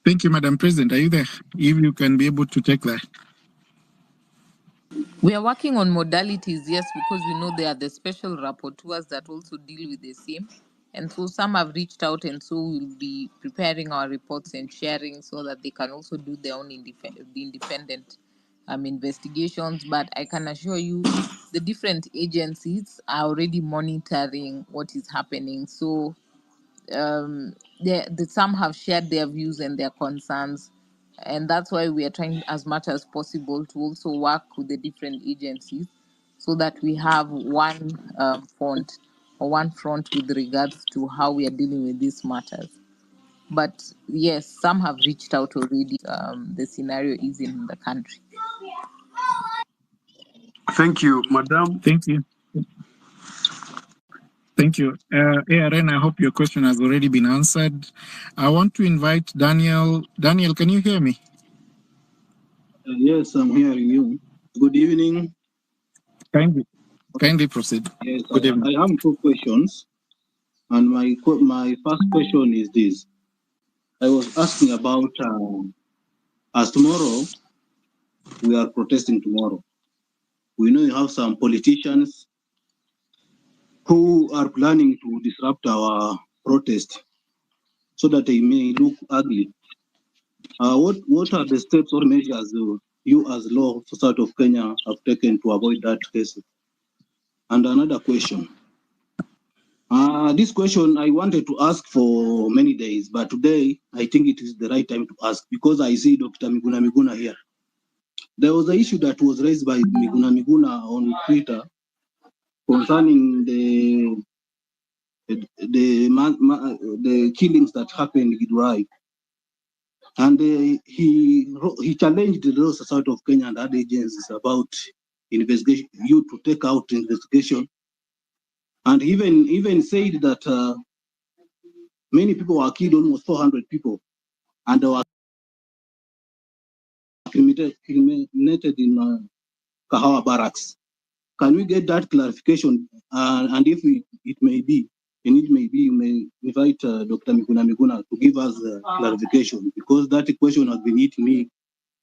Thank you, Madam President. Are you there? If you can be able to take that. We are working on modalities, yes, because we know there are the special rapporteurs that also deal with the same. And so some have reached out, and so we'll be preparing our reports and sharing so that they can also do their own independent investigations. But I can assure you the different agencies are already monitoring what is happening. So some have shared their views and their concerns, and that's why we are trying as much as possible to also work with the different agencies so that we have one front with regards to how we are dealing with these matters. But yes, some have reached out already. The scenario is in the country. Thank you, Madam. Thank you. Thank you. ARN, I hope your question has already been answered. I want to invite Daniel. Daniel, can you hear me? Yes, I'm hearing you. Good evening. Kindly proceed. Yes, Good evening. I have two questions. And my first question is this. I was asking about, as tomorrow, we are protesting tomorrow. We know you have some politicians who are planning to disrupt our protest so that they may look ugly. What are the steps or measures you as law officer of Kenya have taken to avoid that case? And another question. This question I wanted to ask for many days, but today I think it is the right time to ask because I see Dr. Miguna here. There was an issue that was raised by Miguna on Twitter concerning the killings that happened in Githurai. And he challenged the Law Society of Kenya and other agencies about investigation, you to take out investigation, and even said that many people were killed, almost 400 people, and they were criminated in Kahawa barracks. Can we get that clarification? And if it may be, you may invite Dr. Miguna to give us clarification, because that question has been hitting me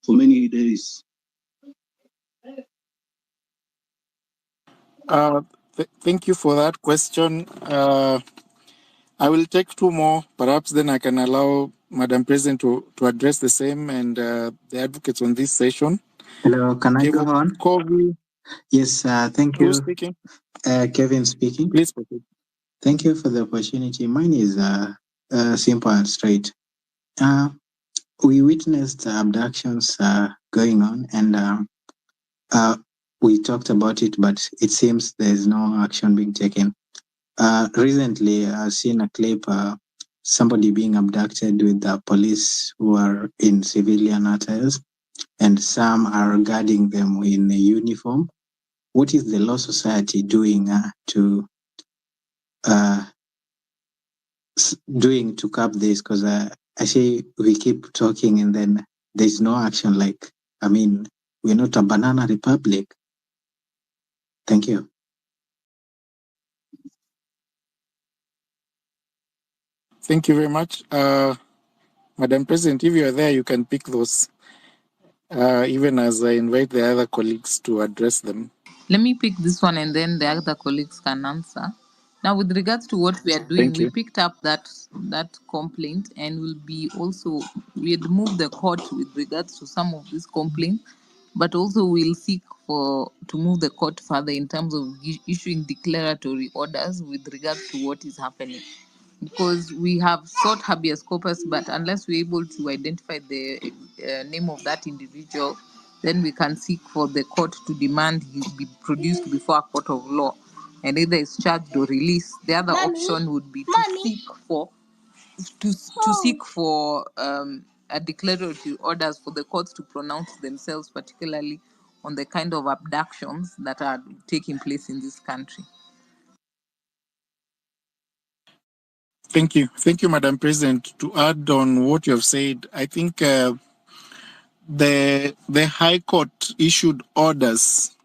for many days. Thank you for that question. I will take two more. Perhaps then I can allow Madam President to address the same and the advocates on this session. Hello, can I go on? Kobe. Yes, thank you. Who's speaking? Kevin speaking. Please proceed. Thank you for the opportunity. Mine is simple and straight. We witnessed abductions going on, and we talked about it, but it seems there's no action being taken. Recently, I've seen a clip, somebody being abducted with the police who are in civilian attires, and some are guarding them in a uniform. What is the Law Society doing to curb this? Because I say we keep talking and then there's no action. Like, I mean, we're not a banana republic. Thank you. Thank you very much. Madam President, if you are there, you can pick those, even as I invite the other colleagues to address them. Let me pick this one and then the other colleagues can answer. Now, with regards to what we are doing, we picked up that complaint and we had moved the court with regards to some of these complaints, but also we'll seek to move the court further in terms of issuing declaratory orders with regards to what is happening. Because we have sought habeas corpus, but unless we're able to identify the name of that individual, then we can seek for the court to demand he be produced before a court of law and either is charged or released. The other option would be to seek for a declaratory orders for the courts to pronounce themselves, particularly on the kind of abductions that are taking place in this country. Thank you. Thank you, Madam President. To add on what you have said, I think the High Court issued orders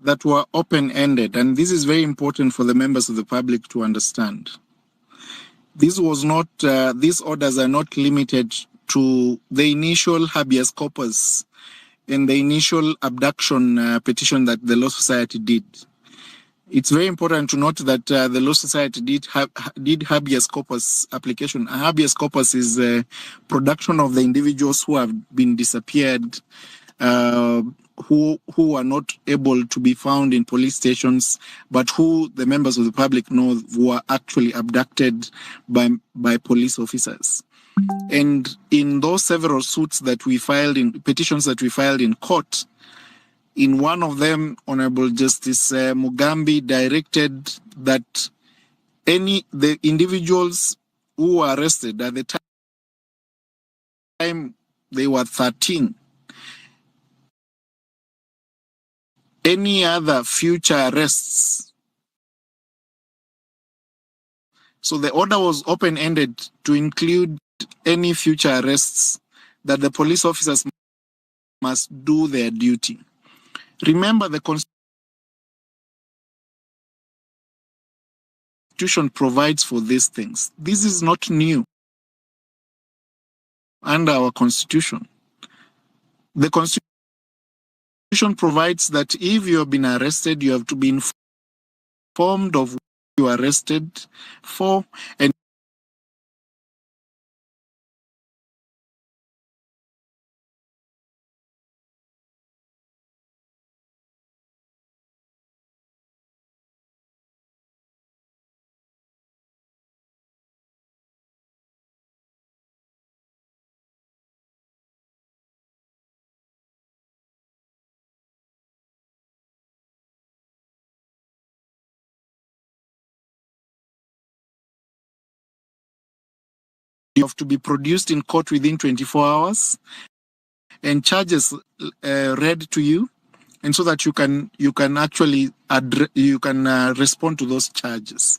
that were open-ended, and this is very important for the members of the public to understand. These orders are not limited to the initial habeas corpus and the initial abduction petition that the Law Society did. It's very important to note that the Law Society did habeas corpus application. A habeas corpus is a production of the individuals who have been disappeared, who are not able to be found in police stations, but who the members of the public know were actually abducted by police officers. And in those several suits that we filed in petitions that we filed in court, in one of them, Honorable Justice Mugambi directed that the individuals who were arrested at the time they were 13, any other future arrests. So the order was open-ended to include any future arrests, that the police officers must do their duty. Remember, the Constitution provides for these things. This is not new under our Constitution. The Constitution provides that if you have been arrested, you have to be informed of what you are arrested for, and you have to be produced in court within 24 hours and charges read to you, and so that you can actually respond to those charges.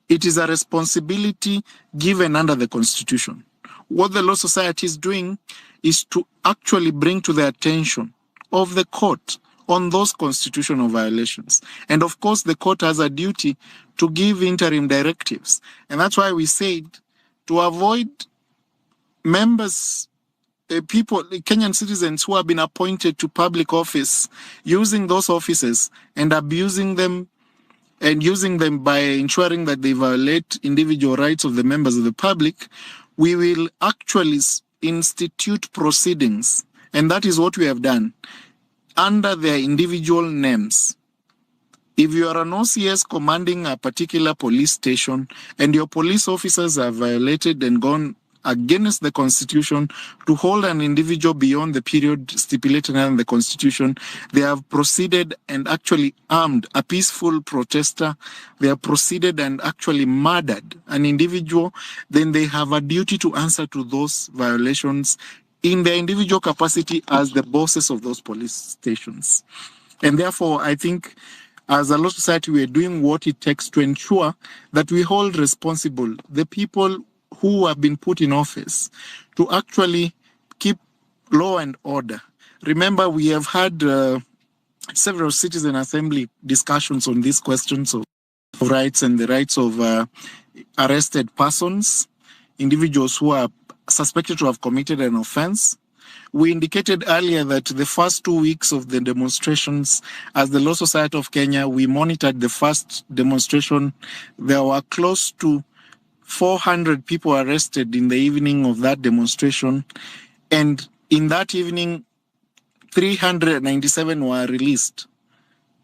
It is a responsibility given under the Constitution. What the Law Society is doing is to actually bring to the attention of the court on those constitutional violations. And of course, the court has a duty to give interim directives. And that's why we said, to avoid members, people, Kenyan citizens who have been appointed to public office, using those offices and abusing them and using them by ensuring that they violate individual rights of the members of the public, we will actually institute proceedings. And that is what we have done under their individual names. If you are an OCS commanding a particular police station and your police officers have violated and gone against the Constitution to hold an individual beyond the period stipulated in the Constitution, they have proceeded and actually armed a peaceful protester, they have proceeded and actually murdered an individual, then they have a duty to answer to those violations in their individual capacity as the bosses of those police stations. And therefore, I think as a Law Society, we are doing what it takes to ensure that we hold responsible the people who have been put in office to actually keep law and order. Remember, we have had several citizen assembly discussions on these questions of rights and the rights of arrested persons, individuals who are suspected to have committed an offense. We indicated earlier that the first 2 weeks of the demonstrations, as the Law Society of Kenya, we monitored the first demonstration. There were close to 400 people arrested in the evening of that demonstration. And in that evening, 397 were released.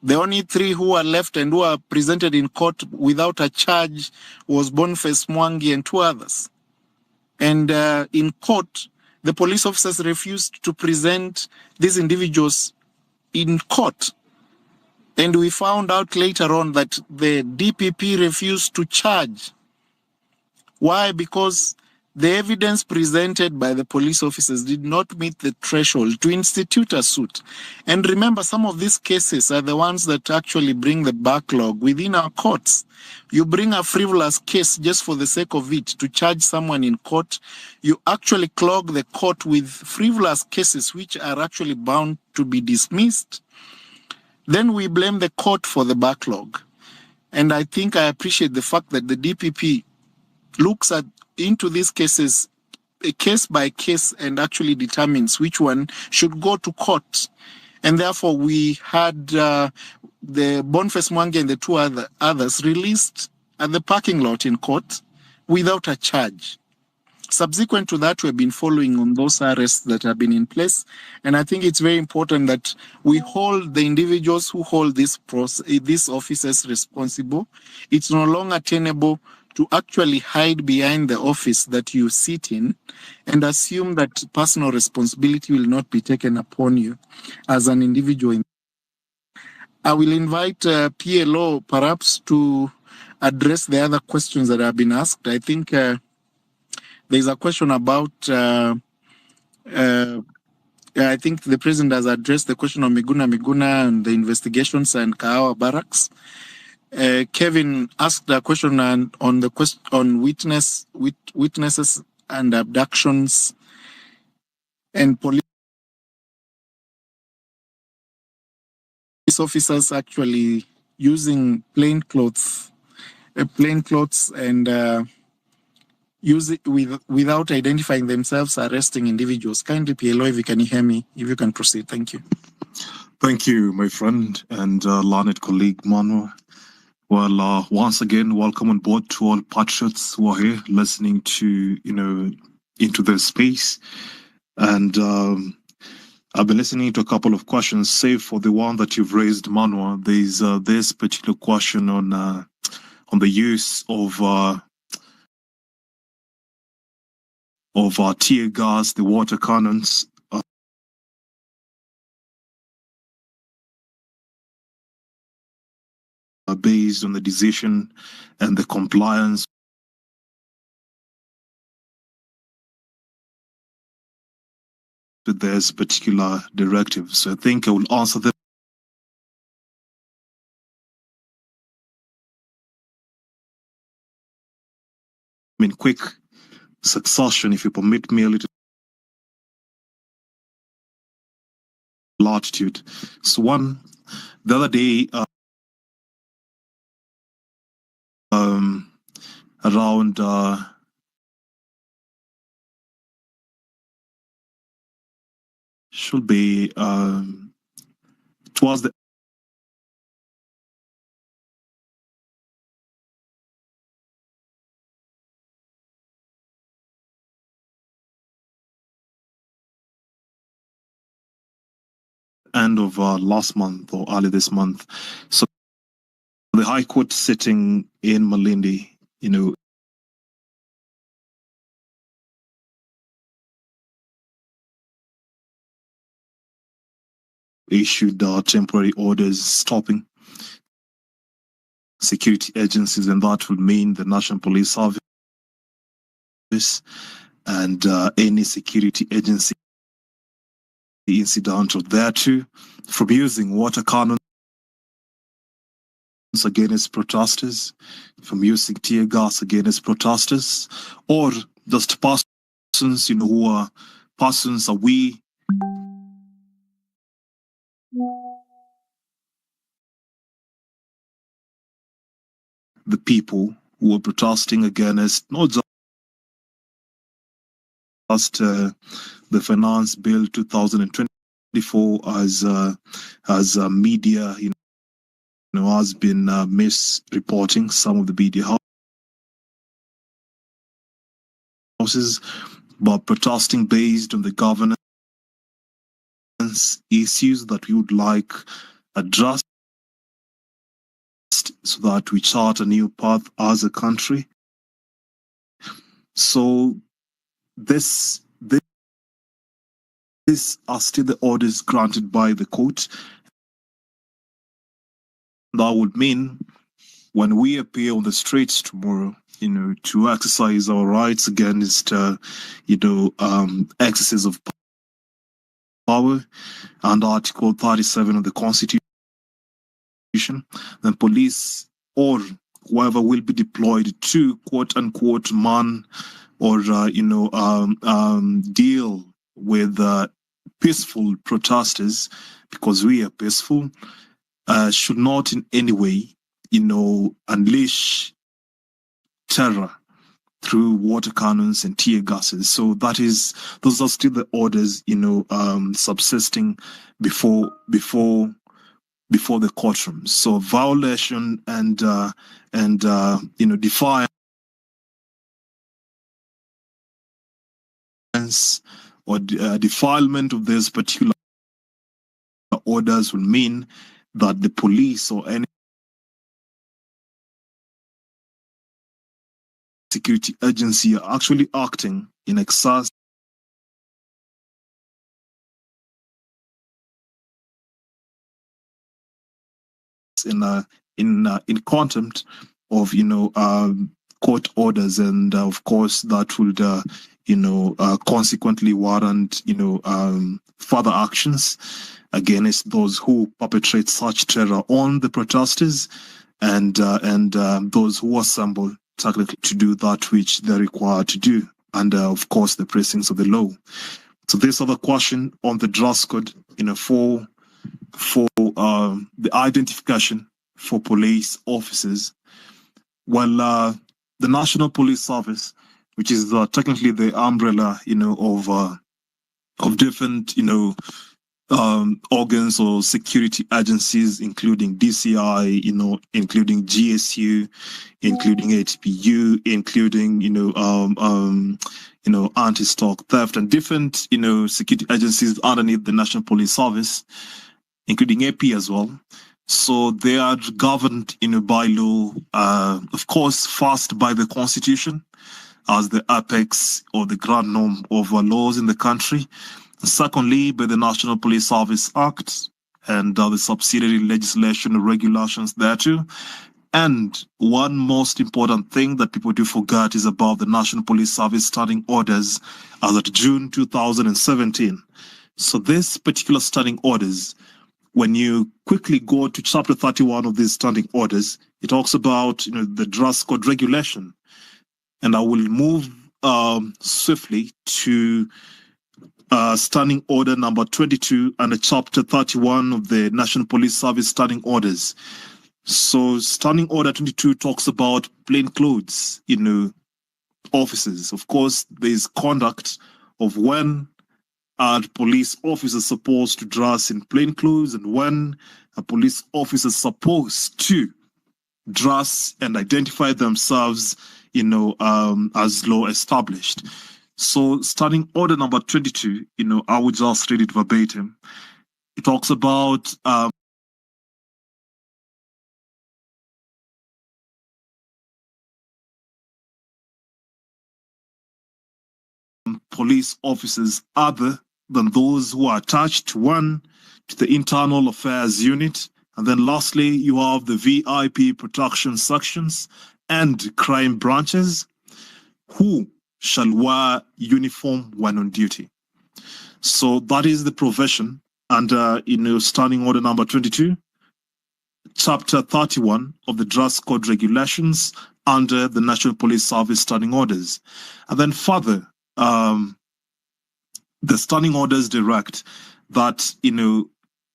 The only 3 who were left and who were presented in court without a charge was Boniface Mwangi and 2 others. And in court, the police officers refused to present these individuals in court. And we found out later on that the DPP refused to charge. Why? Because the evidence presented by the police officers did not meet the threshold to institute a suit. And remember, some of these cases are the ones that actually bring the backlog within our courts. You bring a frivolous case just for the sake of it to charge someone in court. You actually clog the court with frivolous cases which are actually bound to be dismissed. Then we blame the court for the backlog. And I think I appreciate the fact that the DPP looks into these cases case by case and actually determines which one should go to court. And therefore, we had the Boniface Mwangi and the two others released at the parking lot in court without a charge. Subsequent to that, we've been following on those arrests that have been in place. And I think it's very important that we hold the individuals who hold these offices responsible. It's no longer tenable to actually hide behind the office that you sit in and assume that personal responsibility will not be taken upon you as an individual. I will invite PLO perhaps to address the other questions that have been asked. I think there's a question about, I think the president has addressed the question of Miguna and the investigations and Kahawa barracks. Kevin asked a question on the question on witnesses and abductions and police officers actually using plain clothes and use it without identifying themselves, arresting individuals. Kindly, PLO, if you can hear me, if you can proceed. Thank you. Thank you, my friend and learned colleague Manuel. Well, once again, welcome on board to all patriots who are here listening to, into the space. And I've been listening to a couple of questions, save for the one that you've raised, Manuel. There's this particular question on the use of tear gas, the water cannons. Based on the decision and the compliance with this particular directive. So I think I will answer them in quick succession, if you permit me a little latitude. So one, the other day, around should be towards the end of last month or early this month. So the High Court sitting in Malindi, issued temporary orders stopping security agencies, and that would mean the National Police Service and any security agency incidental thereto from using water cannons against protesters, from using tear gas against protesters, or just persons, who are persons we the people who are protesting against not just the Finance Bill 2024 as media, has been misreporting some of the media houses, but protesting based on the governance issues that we would like addressed so that we chart a new path as a country. So these are still the orders granted by the court. That would mean when we appear on the streets tomorrow, to exercise our rights against, excesses of power and Article 37 of the Constitution, then police or whoever will be deployed to quote unquote man or deal with peaceful protesters, because we are peaceful, should not in any way unleash terror through water cannons and tear gases. So those are still the orders, subsisting before the courtroom. So violation and defiance or defilement of these particular orders will mean that the police or any security agency are actually acting in excess in contempt of court orders, and of course that would consequently warrant further actions against those who perpetrate such terror on the protesters and those who assemble technically to do that which they're required to do under, of course, the precincts of the law. So this other question on the dress code, for the identification for police officers. Well, the National Police Service, which is technically the umbrella, of different, organs or security agencies, including DCI, including GSU, including ATPU, including, anti-stock theft, and different, security agencies underneath the National Police Service, including AP as well. So they are governed by law, of course, first by the Constitution as the apex or the grand norm of laws in the country. Secondly, by the National Police Service Act and the subsidiary legislation and regulations thereto. And one most important thing that people do forget is about the National Police Service standing orders as of June 2017. So this particular standing orders, when you quickly go to chapter 31 of these standing orders, it talks about the dress code regulation. And I will move swiftly to standing order number 22 and chapter 31 of the National Police Service standing orders. So standing order 22 talks about plainclothes, officers. Of course, there's conduct of when are police officers supposed to dress in plain clothes and when a police officer is supposed to dress and identify themselves, as law established. So starting order number 22, I would just read it verbatim. It talks about police officers other than those who are attached to the internal affairs unit. And then lastly, you have the VIP protection sections and crime branches who shall wear uniform when on duty. So that is the provision under, standing order number 22, chapter 31 of the dress code regulations under the National Police Service standing orders. And then further, the standing orders direct that,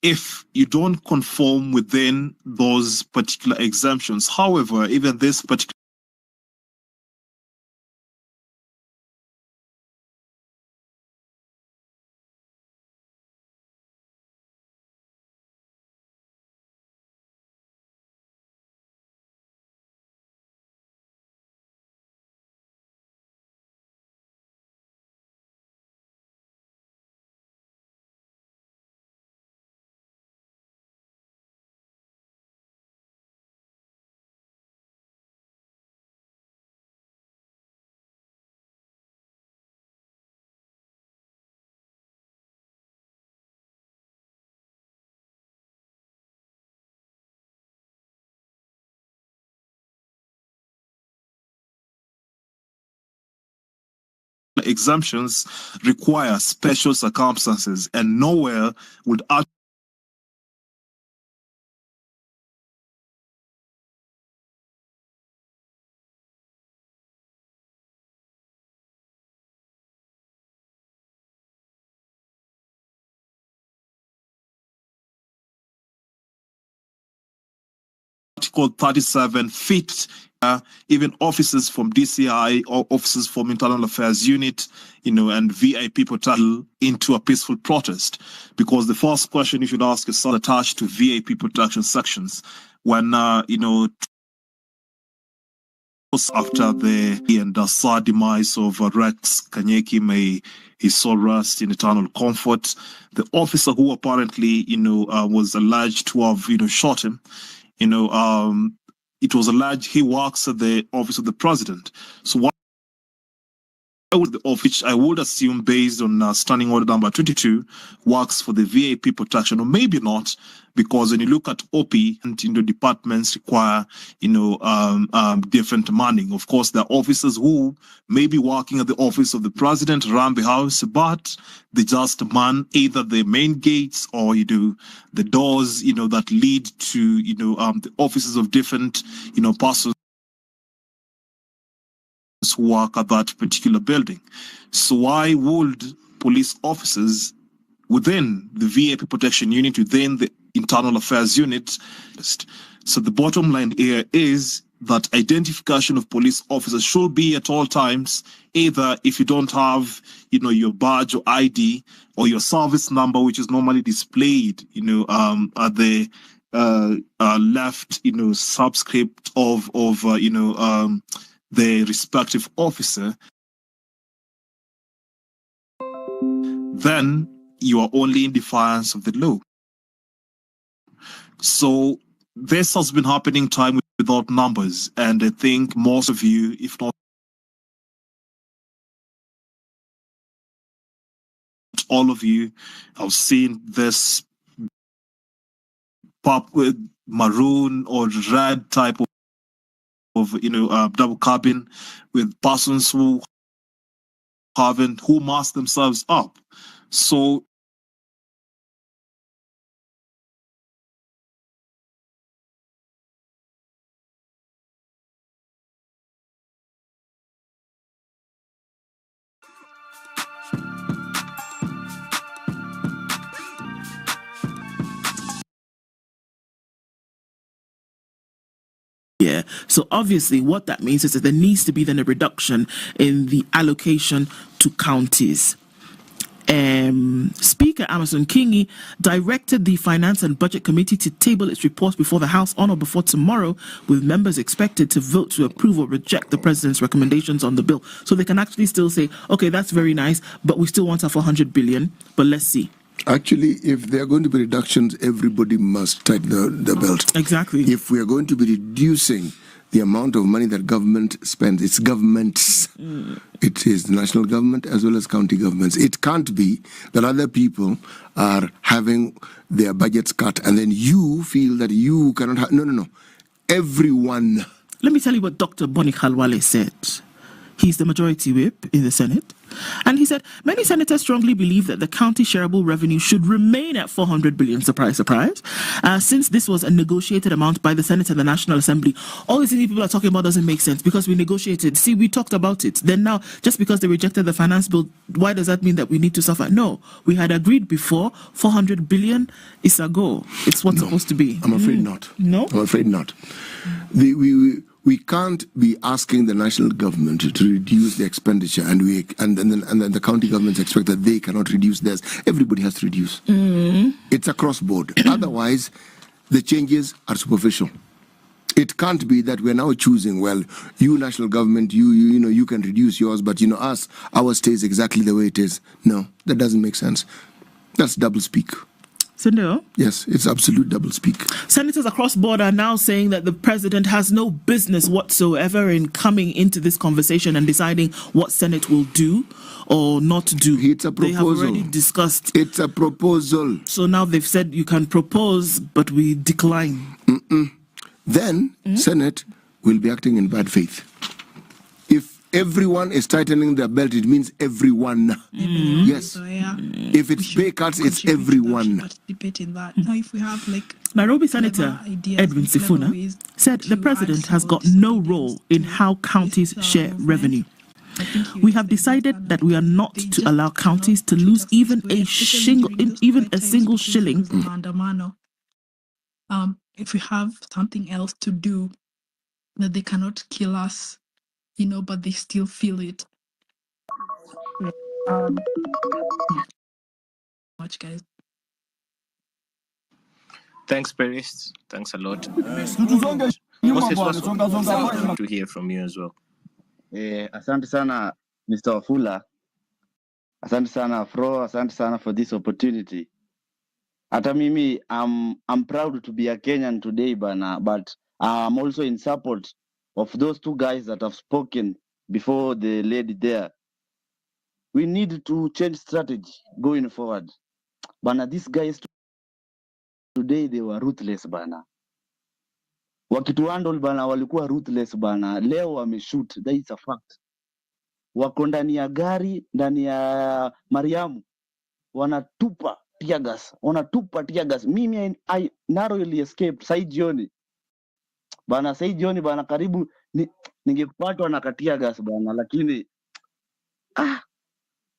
if you don't conform within those particular exemptions, however, even this particular exemptions require special circumstances, and nowhere would called 37 feet. Even officers from DCI or officers from Internal Affairs Unit, and VIP protection into a peaceful protest. Because the first question you should ask is attached to VIP protection sections when, after the sad demise of Rex Kanyeki, may his soul rest in eternal comfort. The officer who apparently, was alleged to have, shot him, it was alleged he works at the office of the president. So what the office, I would assume, based on Standing Order number 22, works for the VIP protection, or maybe not, because when you look at OP and departments require different manning. Of course, there are officers who may be working at the office of the president around the house, but they just man either the main gates or the doors that lead to the offices of different persons who work at that particular building. So why would police officers within the VIP protection unit, within the internal affairs unit? So the bottom line here is that identification of police officers should be at all times, either if you don't have, your badge or ID or your service number, which is normally displayed, at the left, subscript of the respective officer, then you are only in defiance of the law. So this has been happening time without numbers, and I think most of you, if not all of you, have seen this with maroon or red type of double cabin with persons who mask themselves up. So Yeah. So obviously what that means is that there needs to be then a reduction in the allocation to counties. Speaker Amason Kingi directed the Finance and Budget Committee to table its report before the House on or before tomorrow, with members expected to vote to approve or reject the President's recommendations on the bill. So they can actually still say, okay, that's very nice, but we still want our 400 billion, but let's see. Actually, if there are going to be reductions, everybody must tighten the belt. Exactly. If we are going to be reducing the amount of money that government spends, it's governments. It is the national government as well as county governments. It can't be that other people are having their budgets cut and then you feel that you cannot have... No. Everyone. Let me tell you what Dr. Boni Khalwale said. He's the majority whip in the Senate. And he said, many senators strongly believe that the county shareable revenue should remain at 400 billion, surprise, surprise, since this was a negotiated amount by the Senate and the National Assembly. All these things people are talking about doesn't make sense because we negotiated. See, we talked about it. Then now, just because they rejected the finance bill, why does that mean that we need to suffer? No, we had agreed before 400 billion is a go. It's what's supposed to be. I'm afraid not. No? I'm afraid not. We can't be asking the national government to reduce the expenditure and then the county governments expect that they cannot reduce theirs. Everybody has to reduce. It's across board. Otherwise, the changes are superficial. It can't be that we're now choosing, well, you national government, you can reduce yours, but ours stays exactly the way it is. No, that doesn't make sense. That's double speak. Sindel? Yes, it's absolute doublespeak. Senators across board are now saying that the president has no business whatsoever in coming into this conversation and deciding what Senate will do or not do. It's a proposal. They have already discussed. It's a proposal. So now they've said you can propose, but we decline. Then Senate will be acting in bad faith. If everyone is tightening their belt, it means everyone. Yes. So, yeah, if it's pay cuts, it's everyone. Participate in that. Now, if we have Nairobi Senator Edwin Sifuna said the president has got no role in how counties share revenue. We have decided that we are not to allow counties to lose even a single shilling. if we have something else to do, that they cannot kill us, but they still feel it. Yeah. Much, guys. Thanks, Paris. Thanks a lot. Moses, what's good to hear from you as well. Asante sana Mr. Wafula. Asante sana Fro, asante sana for this opportunity. Hata mimi I'm proud to be a Kenyan today bana, but I'm also in support of those two guys that have spoken before the lady there. We need to change strategy going forward. Bana, these guys today they were ruthless bana. Wakituhandle bana walikuwa ruthless bana. Leo wameshoot, that is a fact. Wako ndani ya gari, ndani ya Mariamu, wanatupa tear gas. Mimi I narrowly escaped sai jioni bana, karibu ningepatwa na katia gas bana, lakini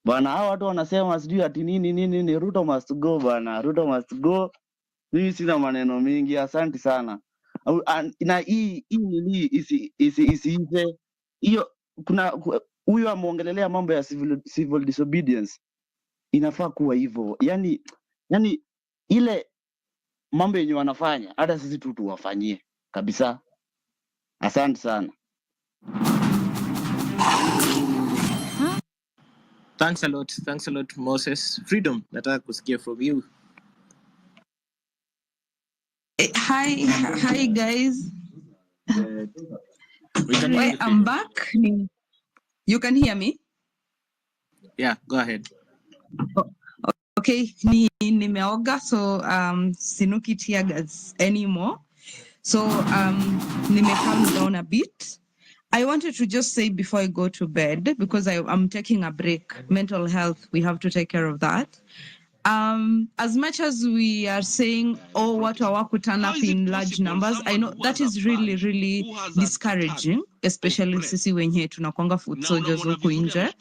bana hao watu wanasema sijui ati nini, Ruto must go bana, Ruto must go. Mimi sina maneno mingi, asante sana. Na hii isiize hiyo. Kuna huyu ameongelelea mambo ya civil disobedience, inafaa kuwa hivyo. Yani ile mambo yenye wanafanya hata sisi tu tuwafanyie kabisa. Asante sana. Thanks a lot Moses. Freedom, nataka kusikia from you. Hi guys. I'm back. You can hear me? Yeah, go ahead. Okay, nimeoga, so sinuki tear gas anymore. So nime calm down a bit. I wanted to just say before I go to bed, because I'm taking a break, mental health, we have to take care of that. As much as we are saying, what watu turn up in large numbers, I know that is really, really discouraging, especially sisi wenye tunakwanga foot soldiers huku nje.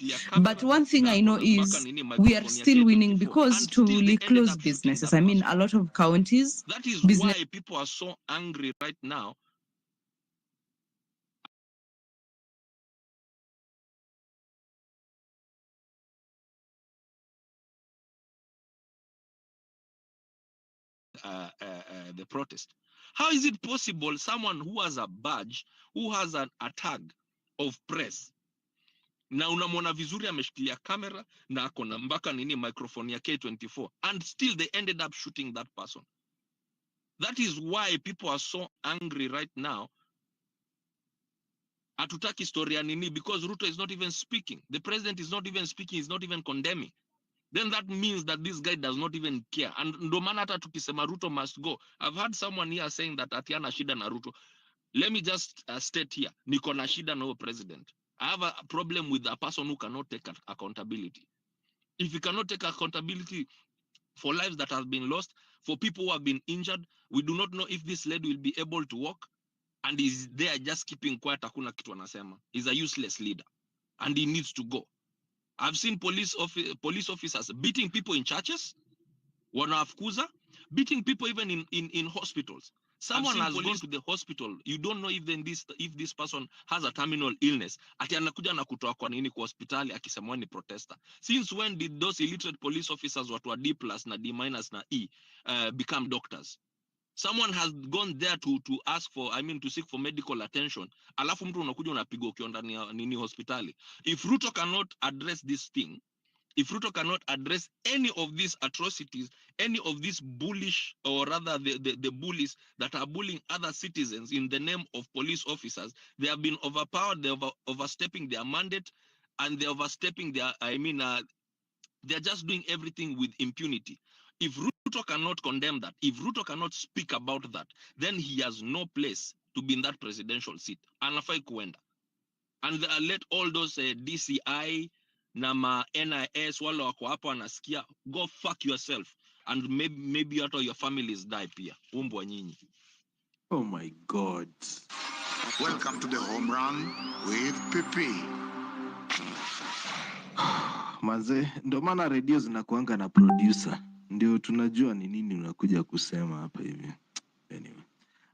But one thing I know is we are still winning because truly close businesses. I mean, a lot of counties. That is why people are so angry right now. The protest. How is it possible someone who has a badge, who has a tag of press, na unamwona vizuri ameshikilia kamera na akona mpaka microphone ya K24, and still they ended up shooting that person? That is why people are so angry right now. Hatutaki historia because Ruto is not even speaking. The president is not even speaking, is not even condemning. Then that means that this guy does not even care. And ndo maana hata tukisema Ruto must go. I've heard someone here saying that atiana shida na Ruto. Let me just state here, niko na shida na president. I have a problem with a person who cannot take accountability. If you cannot take accountability for lives that have been lost, for people who have been injured, we do not know if this lady will be able to walk, and is there just keeping quiet, hakuna kitu anasema. He's a useless leader and he needs to go. I've seen police officers beating people in churches, wanafukuza, beating people even in hospitals. Someone has gone to the hospital, you don't know even if this person has a terminal illness, ati anakuja na kutoa kwa nini kwa hospitali akisema ni protester. Since when did those illiterate police officers watu wa D+ na D- na E become doctors? Someone has gone there to ask for, to seek for medical attention. Alafu mtu unakuja unapigwa ukiwa ndani ya nini hospitali. If Ruto cannot address this thing, if Ruto cannot address any of these atrocities, any of these bullish, or rather the bullies that are bullying other citizens in the name of police officers, they have been overpowered, they're overstepping their mandate, and they're overstepping their, they're just doing everything with impunity. If Ruto cannot condemn that, if Ruto cannot speak about that, then he has no place to be in that presidential seat. Anafai kuenda. And let all those DCI, nama NIS, wale wako hapo wanasikia, go fuck yourself. And maybe out of your families die pia. Umbwa nyinyi. Oh my God. Welcome to the home run with Pipi. Manze, ndo maana radio zinakuanga na producer. Ndio tunajua ni nini unakuja kusema hapa hivi. Anyway.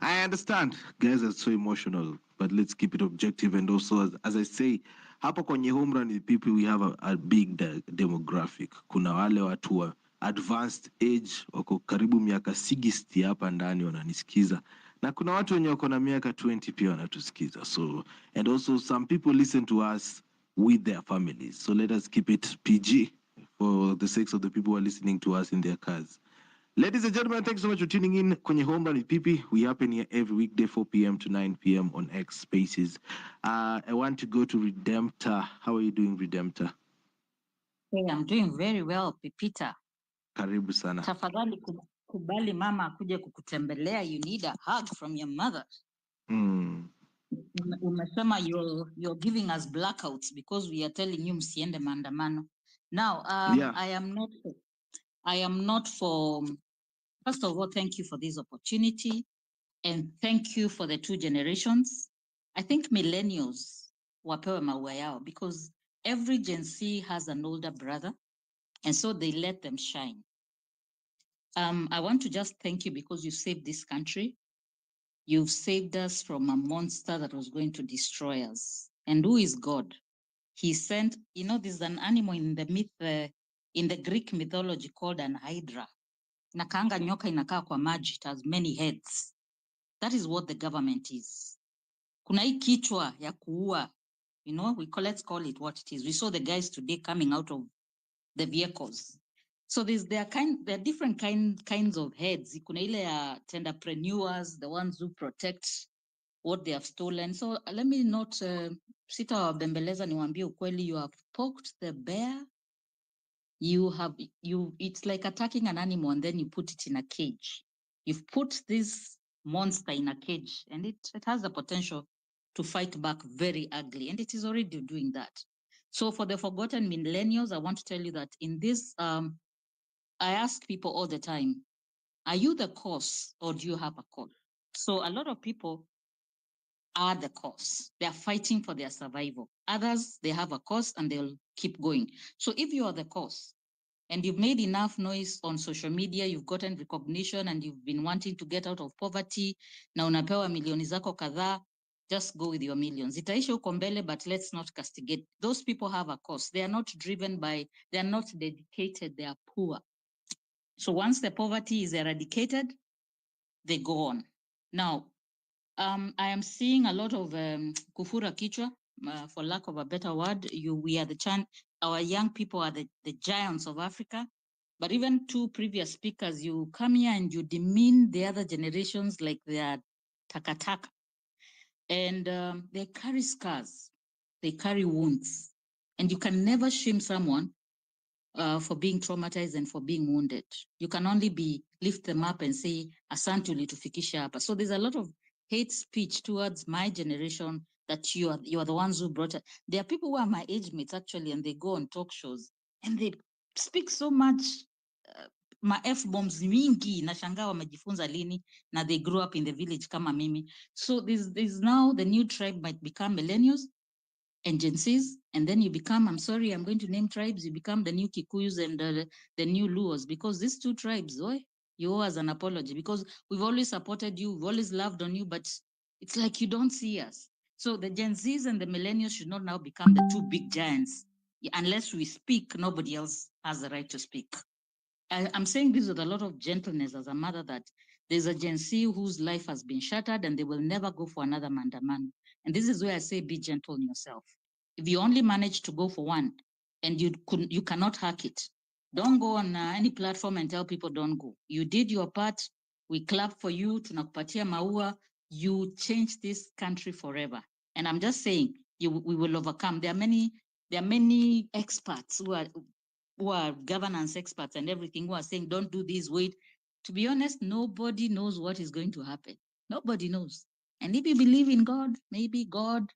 I understand guys are so emotional, but let's keep it objective. And also, as I say, hapa kwenye home run people, we have a big demographic. Kuna wale watu wa advanced age wako karibu miaka 60 hapa ndani wananisikiza, na kuna watu wenye wako na miaka 20 pia wanatusikiza. So, and also some people listen to us with their families. So let us keep it PG for the sake of the people who are listening to us in their cars. Ladies and gentlemen, thanks so much for tuning in. Kwenye Home Run with PP, we happen here every weekday, 4 p.m. to 9 p.m. on X Spaces. I want to go to Redemptor. How are you doing, Redemptor? Hey, I'm doing very well, Pipita. Karibu sana. Tafadhali kubali mama akuje kukutembelea. You need a hug from your mother. Umesema you're giving us blackouts because we are telling you msiende maandamano. Now, Yeah. I am not for. First of all, thank you for this opportunity, and thank you for the two generations. I think millennials wapewe maua yao because every Gen Z has an older brother, and so they let them shine. I want to just thank you because you saved this country. You've saved us from a monster that was going to destroy us. And who is God? He sent, there's an animal in the myth, in the Greek mythology called an hydra. Inakaanga nyoka inakaa kwa maji, it has many heads. That is what the government is. Kuna hii kichwa ya kuua, let's call it what it is. We saw the guys today coming out of the vehicles. So there are different kinds of heads. Kuna ile ya tenderpreneurs, the ones who protect what they have stolen. So let me not sitawabembeleza niwaambie ukweli. You have poked the bear. It's like attacking an animal and then you put it in a cage. You've put this monster in a cage and it has the potential to fight back very ugly, and it is already doing that. So for the forgotten millennials, I want to tell you that in this, I ask people all the time, are you the cause or do you have a cause? So a lot of people are the cause. They are fighting for their survival. Others, they have a cause and they'll keep going. So if you are the cause and you've made enough noise on social media, you've gotten recognition and you've been wanting to get out of poverty, na unapewa milioni zako kadhaa, just go with your millions. Itaisha huko mbele, but let's not castigate. Those people have a cause. They are not driven by, they are not dedicated, they are poor. So once the poverty is eradicated, they go on. Now, I am seeing a lot of kufura kichwa, for lack of a better word. Our young people are the giants of Africa. But even two previous speakers, you come here and you demean the other generations like they are takataka. And they carry scars, they carry wounds. And you can never shame someone for being traumatized and for being wounded. You can only lift them up and say, asante ulitufikisha hapa. So there's a lot of hate speech towards my generation that you are the ones who brought it. There are people who are my age mates actually, and they go on talk shows and they speak so much ma F-bombs mingi, nashangaa wamejifunza lini, na they grew up in the village kama mimi. So there's now the new tribe might become millennials and Gen Zs, and then you become, I'm sorry, I'm going to name tribes, you become the new Kikuyus and the new Luos, because these two tribes, you owe us an apology, because we've always supported you, we've always loved on you, but it's like you don't see us. So the Gen Zs and the millennials should not now become the two big giants. Unless we speak, nobody else has the right to speak. I'm saying this with a lot of gentleness as a mother, that there's a Gen Z whose life has been shattered and they will never go for another maandamano. And this is where I say, be gentle on yourself. If you only manage to go for one and you cannot hack it, don't go on any platform and tell people don't go. You did your part. We clap for you. Tunakupatia maua. You changed this country forever. And I'm just saying, we will overcome. There are many experts who are governance experts and everything, who are saying, don't do this, wait. To be honest, nobody knows what is going to happen. Nobody knows. And if you believe in God, maybe God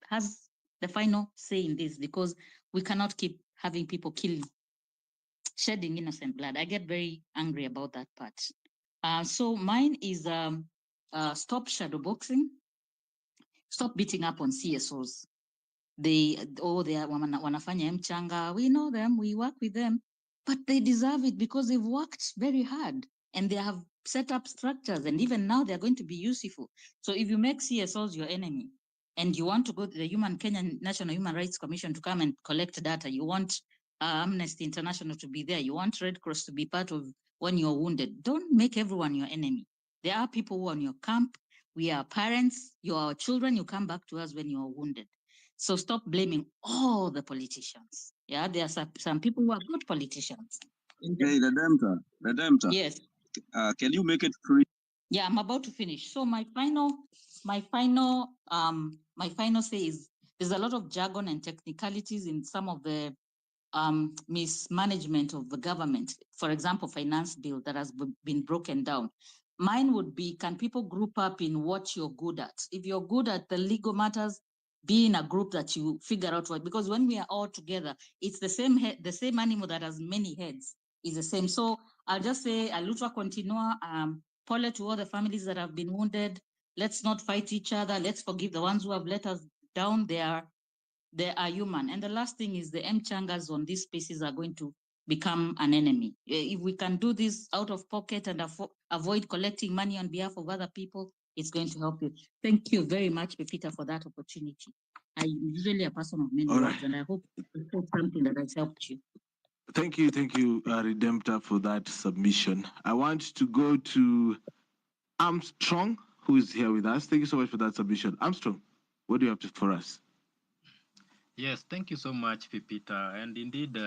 has the final say in this, because we cannot keep having people shedding innocent blood. I get very angry about that part. So mine is stop shadowboxing, stop beating up on CSOs. They are wanafanya mchanga. We know them, we work with them, but they deserve it because they've worked very hard and they have set up structures, and even now they're going to be useful. So if you make CSOs your enemy, and you want to go to the Kenyan National Human Rights Commission to come and collect data, you want Amnesty International to be there, you want Red Cross to be part of when you're wounded, don't make everyone your enemy. There are people who are in your camp. We are parents, you are children, you come back to us when you are wounded. So stop blaming all the politicians. Yeah, there are some people who are good politicians. Hey, Redemptor. Yes. Can you make it free? Yeah, I'm about to finish. So my final say is there's a lot of jargon and technicalities in some of the mismanagement of the government. For example, finance bill that has been broken down. Mine would be, can people group up in what you're good at? If you're good at the legal matters, be in a group that you figure out what, because when we are all together, it's the same the same animal that has many heads is the same. So I'll just say, a lucha continua, Paula, to all the families that have been wounded. Let's not fight each other. Let's forgive the ones who have let us down. They are human. And the last thing is the M-Changas on these spaces are going to become an enemy. If we can do this out of pocket and avoid collecting money on behalf of other people, it's going to help you. Thank you very much, Pepita, for that opportunity. I'm usually a person of many words, and I hope it's something that has helped you. Thank you, Redemptor, for that submission. I want to go to Armstrong, who is here with us. Thank you so much for that submission. Armstrong, what do you have for us? Yes, thank you so much, Pepita. And indeed,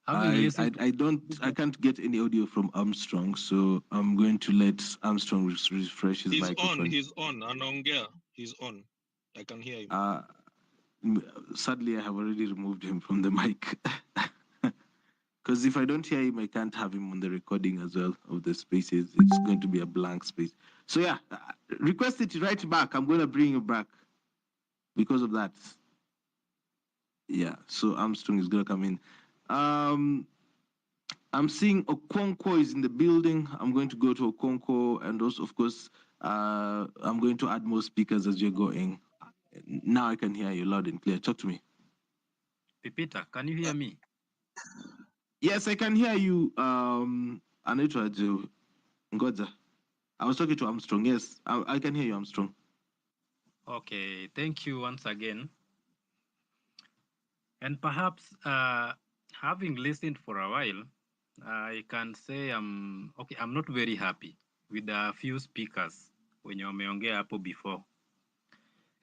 I can't get any audio from Armstrong, so I'm going to let Armstrong refresh his microphone. He's on, Anongea. He's on. I can hear him. Sadly, I have already removed him from the mic. Because if I don't hear him, I can't have him on the recording as well of the spaces. It's going to be a blank space. So yeah, request it right back. I'm going to bring you back because of that. Yeah, so Armstrong is going to come in. I'm seeing Okonkwo is in the building. I'm going to go to Okonkwo, and also, of course, I'm going to add more speakers as you're going. Now I can hear you loud and clear. Talk to me. Pepita, can you hear me? Yes, I can hear you. Anitra Ngoza. I was talking to Armstrong. Yes, I can hear you, Armstrong. Okay, thank you once again. And perhaps having listened for a while, I can say I'm not very happy with a few speakers when you wameongea hapo before.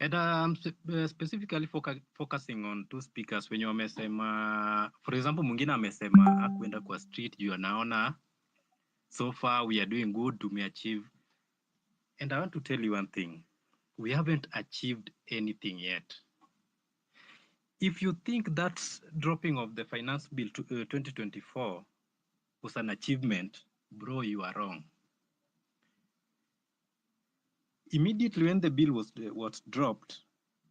And I'm specifically focusing on two speakers when you wamesema, for example, mwingine amesema akwenda kwa street juu anaona so far we are doing good, tumeachieve. And I want to tell you one thing. We haven't achieved anything yet. If you think that dropping of the finance bill to 2024 was an achievement, bro, you are wrong. Immediately when the bill was dropped,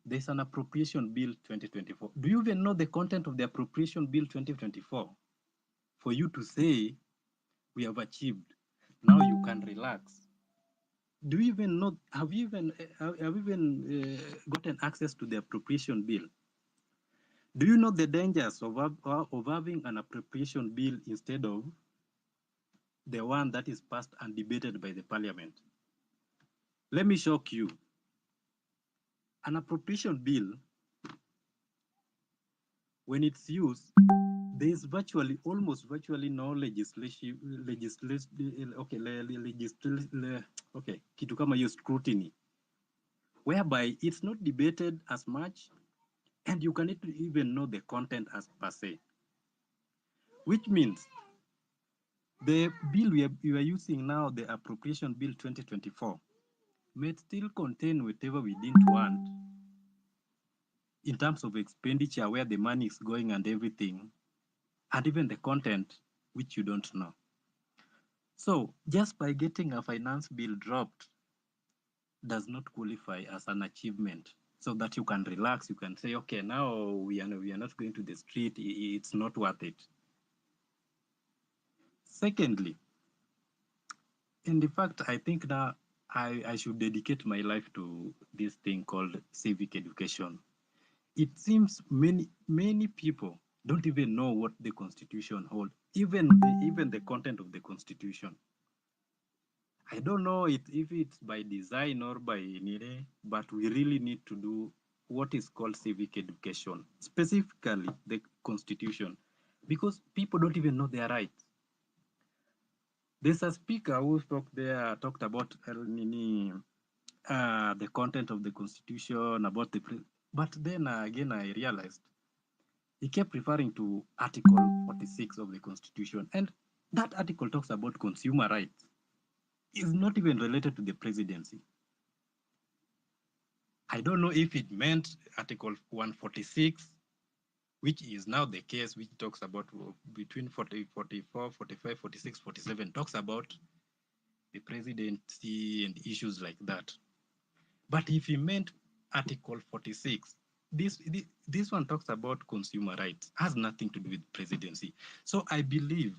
there's an appropriation bill 2024. Do you even know the content of the appropriation bill 2024? For you to say we have achieved, now you can relax. Do you even know? Have you even gotten access to the appropriation bill? Do you know the dangers of having an appropriation bill instead of the one that is passed and debated by the parliament? Let me shock you. An appropriation bill, when it's used, there is almost virtually no kitu kama hiyo scrutiny, whereby it's not debated as much, and you cannot even know the content as per se. Which means the bill we are using now, the appropriation bill 2024, may still contain whatever we didn't want in terms of expenditure, where the money is going and everything, and even the content which you don't know. So just by getting a finance bill dropped does not qualify as an achievement, so that you can relax, you can say, okay, now we are not going to the street, it's not worth it. Secondly, in the fact, I think that I should dedicate my life to this thing called civic education. It seems many people don't even know what the Constitution holds, even the content of the Constitution. I don't know if it's by design or by nire, but we really need to do what is called civic education, specifically the constitution, because people don't even know their rights. There's a speaker who talked about the content of the constitution, about but then again I realized he kept referring to Article 46 of the constitution, and that article talks about consumer rights. It's not even related to the presidency. I don't know if it meant Article 146, which is now the case, which talks about between 40, 44, 45, 46, 47, talks about the presidency and issues like that. But if he meant Article 46, this one talks about consumer rights, has nothing to do with presidency. So I believe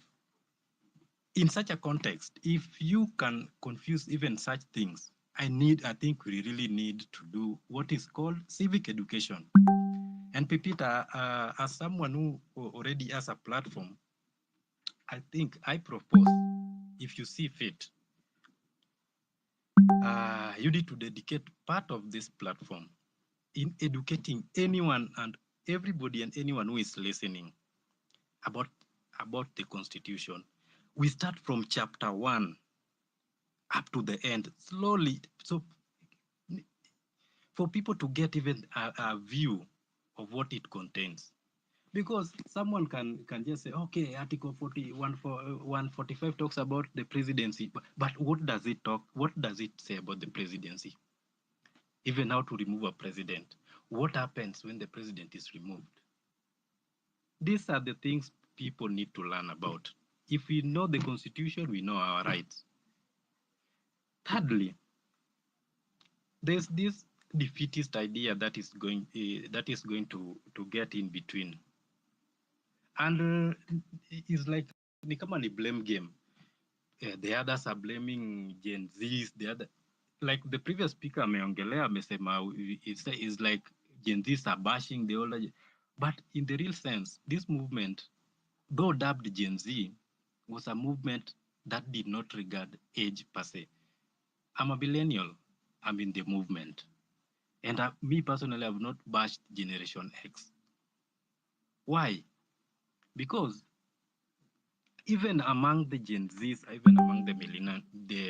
in such a context, if you can confuse even such things, I think we really need to do what is called civic education. And Pepita, as someone who already has a platform, I think I propose, if you see fit, you need to dedicate part of this platform in educating anyone and everybody and anyone who is listening about the Constitution. We start from chapter 1 up to the end, slowly, so for people to get even a view of what it contains. Because someone can just say, okay, Article 145 talks about the presidency, but what does it talk? What does it say about the presidency? Even how to remove a president. What happens when the president is removed? These are the things people need to learn about. If we know the Constitution, we know our rights. Thirdly, there's this defeatist idea that is going to get in between, and it's like ni kama ni blame game. The others are blaming Gen Zs. The other, like the previous speaker ameongelea, amesema it's like Gen Zs are bashing the older. But in the real sense, this movement, though dubbed Gen Z, was a movement that did not regard age per se. I'm a millennial. I'm in the movement. And me personally, I have not bashed Generation X. Why? Because even among the Gen Zs, even among the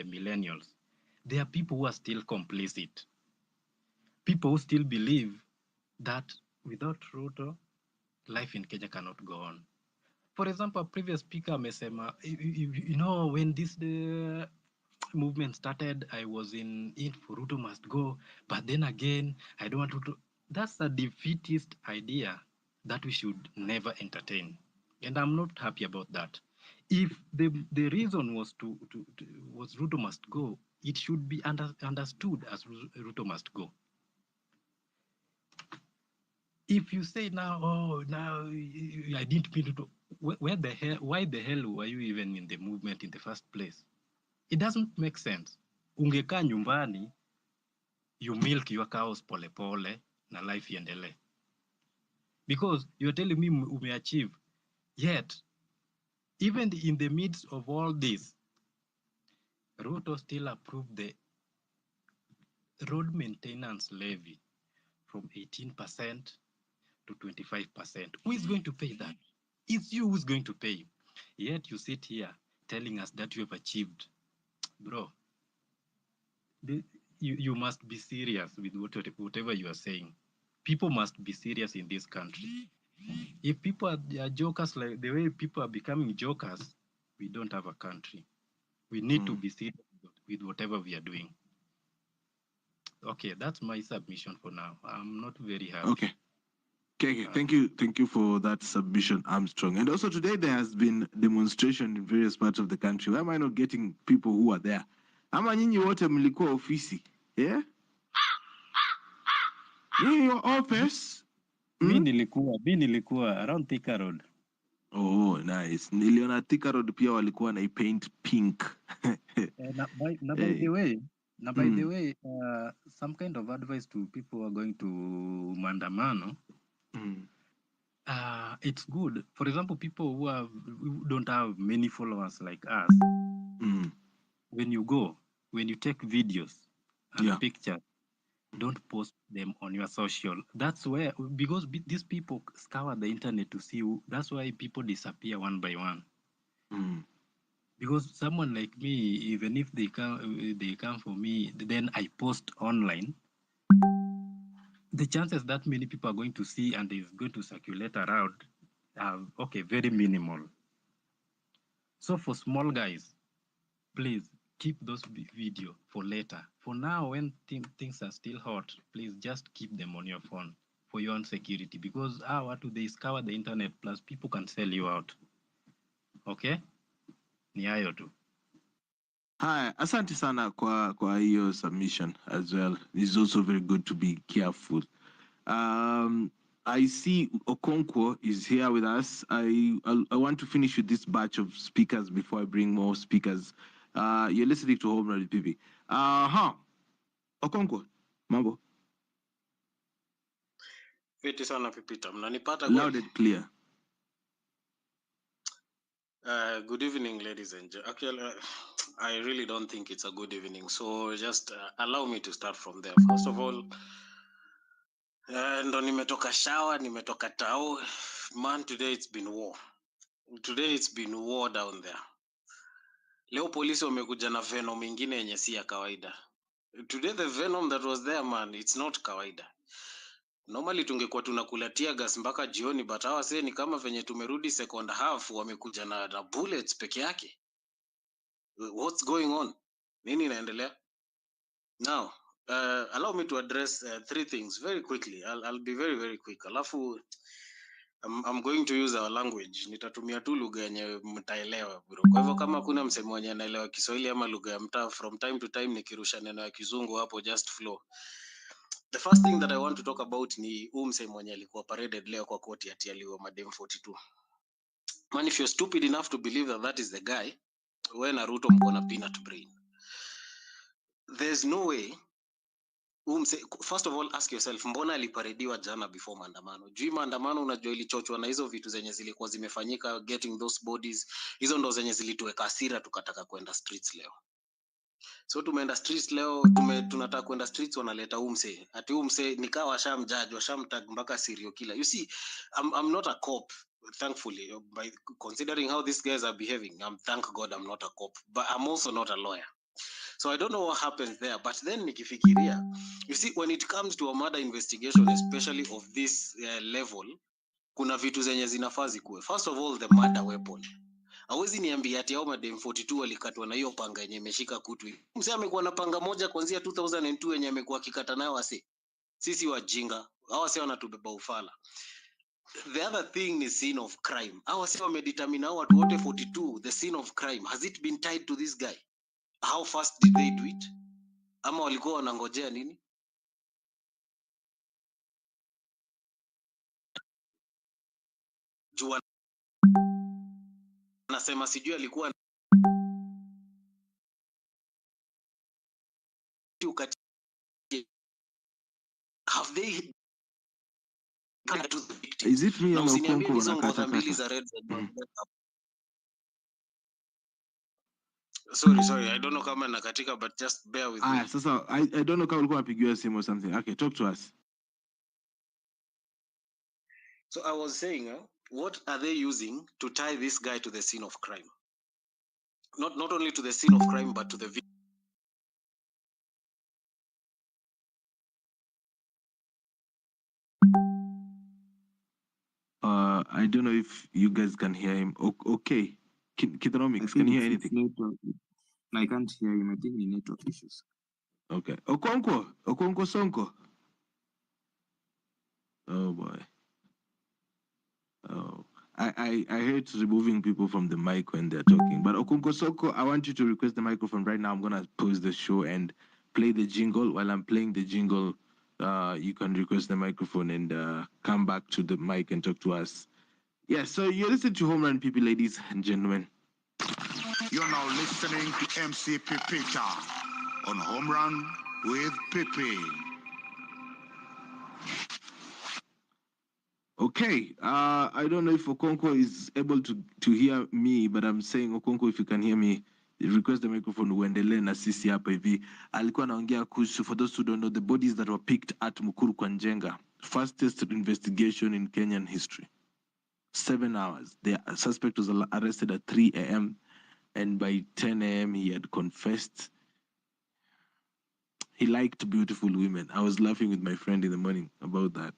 millennials, there are people who are still complicit. People who still believe that without Ruto, life in Kenya cannot go on. For example, a previous speaker amesema, you know, when this movement started, I was in for Ruto must go, but then again, I don't want to. That's a defeatist idea that we should never entertain, and I'm not happy about that. If the reason was was Ruto must go, it should be understood as Ruto must go. If you say now, oh, now I didn't mean to, why the hell were you even in the movement in the first place? It doesn't make sense. Ungekaa nyumbani, you milk your cows pole pole, na life iendelee. Because you're telling me umeachieve, yet, even in the midst of all this, Ruto still approved the road maintenance levy from 18% to 25%. Who is going to pay that? It's you who's going to pay. Yet you sit here telling us that you have achieved. Bro, you must be serious with whatever you are saying. People must be serious in this country. If people are jokers, like the way people are becoming jokers, we don't have a country. We need to be serious with whatever we are doing. Okay, that's my submission for now. I'm not very happy. Okay. Okay, thank you for that submission, Armstrong. And also today there has been demonstration in various parts of the country. Why am I not getting people who are there? Ama nyinyi wote mlikuwa ofisi? Yeah? In your office? Mi nilikuwa around Thika Road. Oh, nice. Niliona Thika Road pia walikuwa na paint pink. By the way, some kind of advice to people who are going to Mandamano. It's good. For example, people who don't have many followers like us. When you go, when you take videos and pictures, don't post them on your social. That's where, because these people scour the internet to see you. That's why people disappear one by one. Because someone like me, even if they come for me, then I post online. The chances that many people are going to see and is going to circulate around are very minimal. So for small guys, please keep those video for later. For now, when things are still hot, please just keep them on your phone for your own security, because what do they scour the internet, plus people can sell you out. Okay? Ni hayo tu. Hi, asante sana kwa hiyo submission as well. It's also very good to be careful. I see Okonkwo is here with us. I want to finish with this batch of speakers before I bring more speakers. You're listening to Home Radio PB. Okonkwo, mambo. Fiti sana Pipita. Mnanipata Loud and clear. Good evening, ladies and gentlemen. Actually, I really don't think it's a good evening. So just allow me to start from there. First of all, ndo nimetoka shower, nimetoka tao. Man, today it's been war. Today it's been war down there. Leo polisi wamekuja na venom ingine yenye si ya kawaida. Today the venom that was there, man, it's not kawaida. Normally tungekuwa tunakula tear gas mpaka jioni, but hawa sasa ni kama venye tumerudi second half, wamekuja na bullets peke yake. What's going on? Nini inaendelea? Now, allow me to address three things very quickly. I'll be very, very quick. Alafu, I'm going to use our language. Nitatumia tu lugha yenye mtaelewa bro. Kwa hivyo kama kuna msemo mwenye anaelewa Kiswahili ama lugha ya mtaa, from time to time nikirusha neno ya Kizungu hapo, just flow. The first thing that I want to talk about ni msemo mwenye alikuwa paraded leo kwa koti ati aliwa Madem 42. Man, if you're stupid enough to believe that is the guy, we na Ruto mko na peanut brain. There's no way. First of all, ask yourself, mbona aliparediwa jana before maandamano? Juu maandamano unajua ilichochwa na hizo vitu zenye zilikuwa zimefanyika, getting those bodies. Hizo ndo zenye zilituweka hasira tukataka kwenda streets leo. So tumeenda streets leo, tunataka kwenda streets, wanaleta umse. Ati umse nikawa washamjudge, washamtag mpaka serial killer. You see, I'm not a cop, thankfully, by considering how these guys are behaving. Thank God I'm not a cop, but I'm also not a lawyer. So I don't know what happens there, but then nikifikiria, you see, when it comes to a murder investigation, especially of this level, kuna vitu zenye zinafaa zikuwe. First of all, the murder weapon. Hawezi niambia ati hao Madem 42 walikatwa na hiyo panga yenye imeshika kutu. Msee amekuwa na panga moja kuanzia 2002 yenye amekuwa akikata nayo wase. Sisi wajinga. Hao wase wanatubeba ufala. The other thing is scene of crime. Hao wase wamedetermine hao watu wote 42, the scene of crime. Has it been tied to this guy? How fast did they do it? Ama walikuwa wanangojea nini? Jua nasema sijui alikuwa have they to the victim? Is it me Na or msiniambie Okonkwo hizo ngodha mbili unakata? za red Sorry, I don't know kama nakatika, but just bear with me. Sasa I don't know kama ulikuwa unapigiwa simu or something. Okay, talk to us. So I was saying, what are they using to tie this guy to the scene of crime? Not only to the scene of crime, but to the victim. I don't know if you guys can hear him. Okay. Kidonomics, can you hear anything? Network. I can't hear him. I think the network issues. Okay. Okonkwo Sonko. Oh boy. Oh. I hate removing people from the mic when they're talking. But Okonkwo Sonko, I want you to request the microphone right now. I'm gonna pause the show and play the jingle. While I'm playing the jingle, you can request the microphone and come back to the mic and talk to us. Yeah, so you're listening to Home Run People, ladies and gentlemen. You're now listening to MC Pipita on Home Run with Pipi. Okay, I don't know if Okonkwo is able to hear me, but I'm saying, Okonkwo, if you can hear me, request the microphone uendelee na sisi hapa hivi. Alikuwa anaongea kuhusu, for those who don't know, the bodies that were picked at Mukuru kwa Njenga, fastest investigation in Kenyan history. 7 hours. The suspect was arrested at 3 a.m. and by 10 a.m. he had confessed. He liked beautiful women. I was laughing with my friend in the morning about that.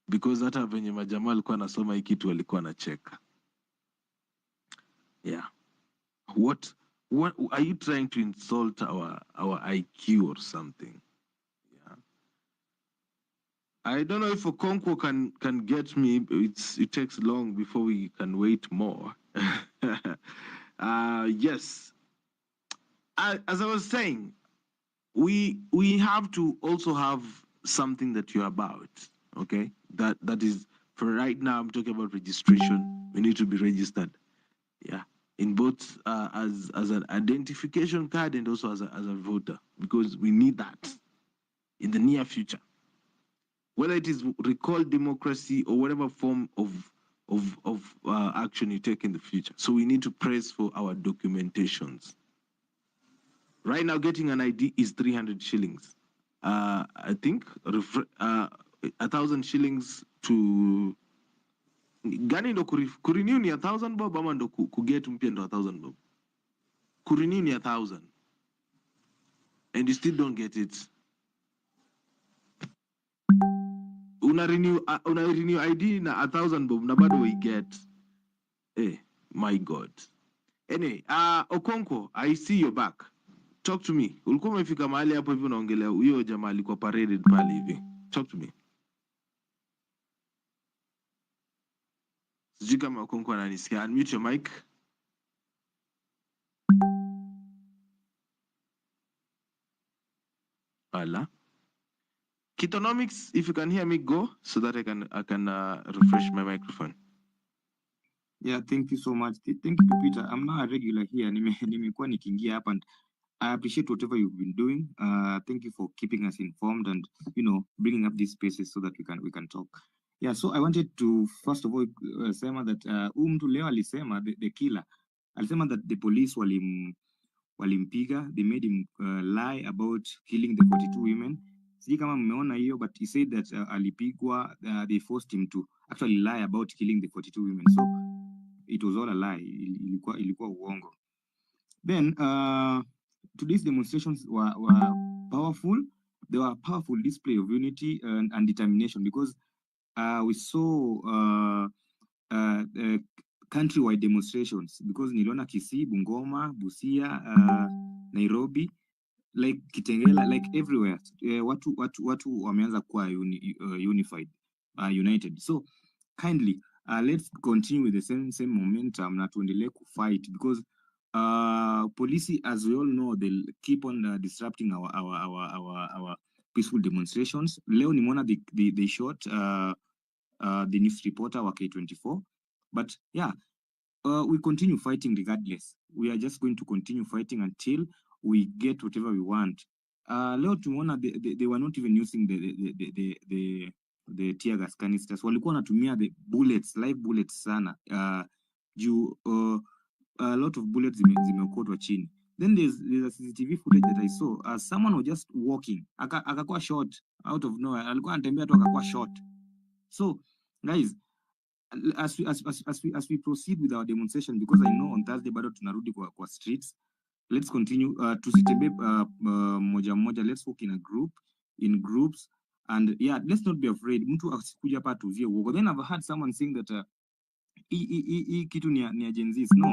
Because hata venye majamaa alikuwa anasoma hii kitu alikuwa anacheka. Yeah. What are you trying to insult our IQ or something? Yeah. I don't know if Okonkwo can get me. It takes long before we can wait more. Yes. As I was saying, we have to also have something that you're about. Okay, that is, for right now. I'm talking about registration. We need to be registered. Yeah, in both as an identification card and also as a voter, because we need that in the near future. Whether it is recall democracy or whatever form of action you take in the future. So we need to press for our documentations. Right now, getting an ID is 300 shillings. I think 1,000 shillings to gani ndo kurenew ni 1,000 bob ama ndo kuget mpya ndo 1,000 bob. Kurenew ni 1,000 and you still don't get it. Una renew ID na 1,000 bob na bado we get. My God. Anyway, Okonkwo, I see you back. Talk to me. Ulikuwa umefika mahali hapo hivi unaongelea huyo jamaa alikuwa paraded pale hivi. Talk to me. Sijui kama Okonkwo ananisikia. Unmute your mic. Hala. Kitonomics, if you can hear me, go so that I can refresh my microphone. Yeah, thank you so much. Thank you, Peter. I'm not a regular here. Nimekuwa nikiingia hapa, and I appreciate whatever you've been doing. Thank you for keeping us informed and, bringing up these spaces so that we can talk. Yeah, so I wanted to first of all sema that mtu leo alisema the killer alisema that the police walimpiga, they made him lie about killing the 42 women. Sijui kama mmeona hiyo, but he said that alipigwa, they forced him to actually lie about killing the 42 women. So it was all a lie. Ilikuwa uongo. Then today's demonstrations were powerful. They were a powerful display of unity and determination, because we saw countrywide demonstrations, because niliona Kisii, Bungoma, Busia, Nairobi, like Kitengela, like everywhere. Watu wameanza kuwa unified, united. So kindly, let's continue with the same momentum na tuendelee kufight, because police, as we all know, they'll keep on disrupting our peaceful demonstrations. Leo nimeona they shot the news reporter wa K24, but yeah, we continue fighting regardless. We are just going to continue fighting until we get whatever we want. Leo tumeona they were not even using the tear gas canisters. Walikuwa wanatumia the bullets, live bullets sana. A lot of bullets zimeokotwa chini. Then there's a CCTV footage that I saw. Someone was just walking, akakuwa shot out of nowhere. Alikuwa anatembea tu akakuwa shot. So guys, as we proceed with our demonstration, because I know on Thursday bado tunarudi kwa streets, let's continue. Tusitembe moja moja. Let's work in groups, and yeah, let's not be afraid. Mtu asikuja hapa tuzie uoga. Then I've heard someone saying that kitu ni Gen Zs. No,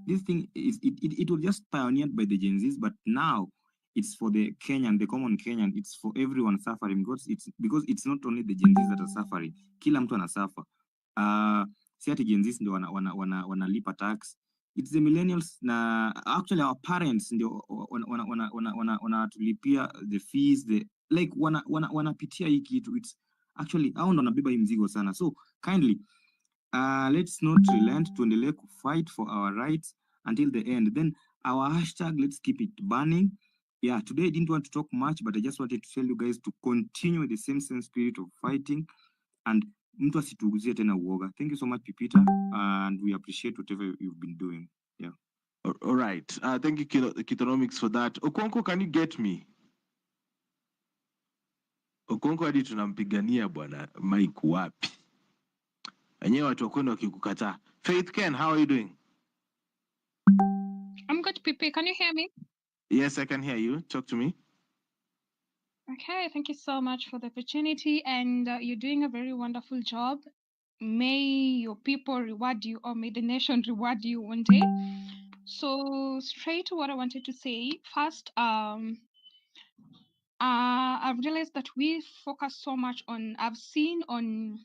this thing it was just pioneered by the Gen Zs, but now it's for the Kenyan, the common Kenyan. It's for everyone suffering, because it's not only the Gen Zs that are suffering. Kila mtu anasuffer. Si ati Gen Zs ndio wanalipa tax. It's the millennials, na actually our parents ndio wanatulipia the fees, like wanapitia hii kitu. It's actually hao ndo wanabeba hii mzigo sana. So kindly, let's not relent, tuendelee ku fight for our rights until the end. Then our hashtag, let's keep it burning. Yeah, today I didn't want to talk much, but I just wanted to tell you guys to continue with the same spirit of fighting, and mtu asituguzie tena uoga. Thank you so much, Pipita, and we appreciate whatever you've been doing. Yeah. All right. Thank you, Kitonomics, for that. Okonko, can you get me? Okonko hadi tunampigania bwana Mike wapi? Wenyewe watu wakwenda wakikukataa. Faith Ken, how are you doing? I'm good, Pipi. Can you hear me? Yes, I can hear you. Talk to me. Okay, thank you so much for the opportunity, and you're doing a very wonderful job. May your people reward you, or may the nation reward you one day. So, straight to what I wanted to say. First, I've realized that we focus so much on, I've seen on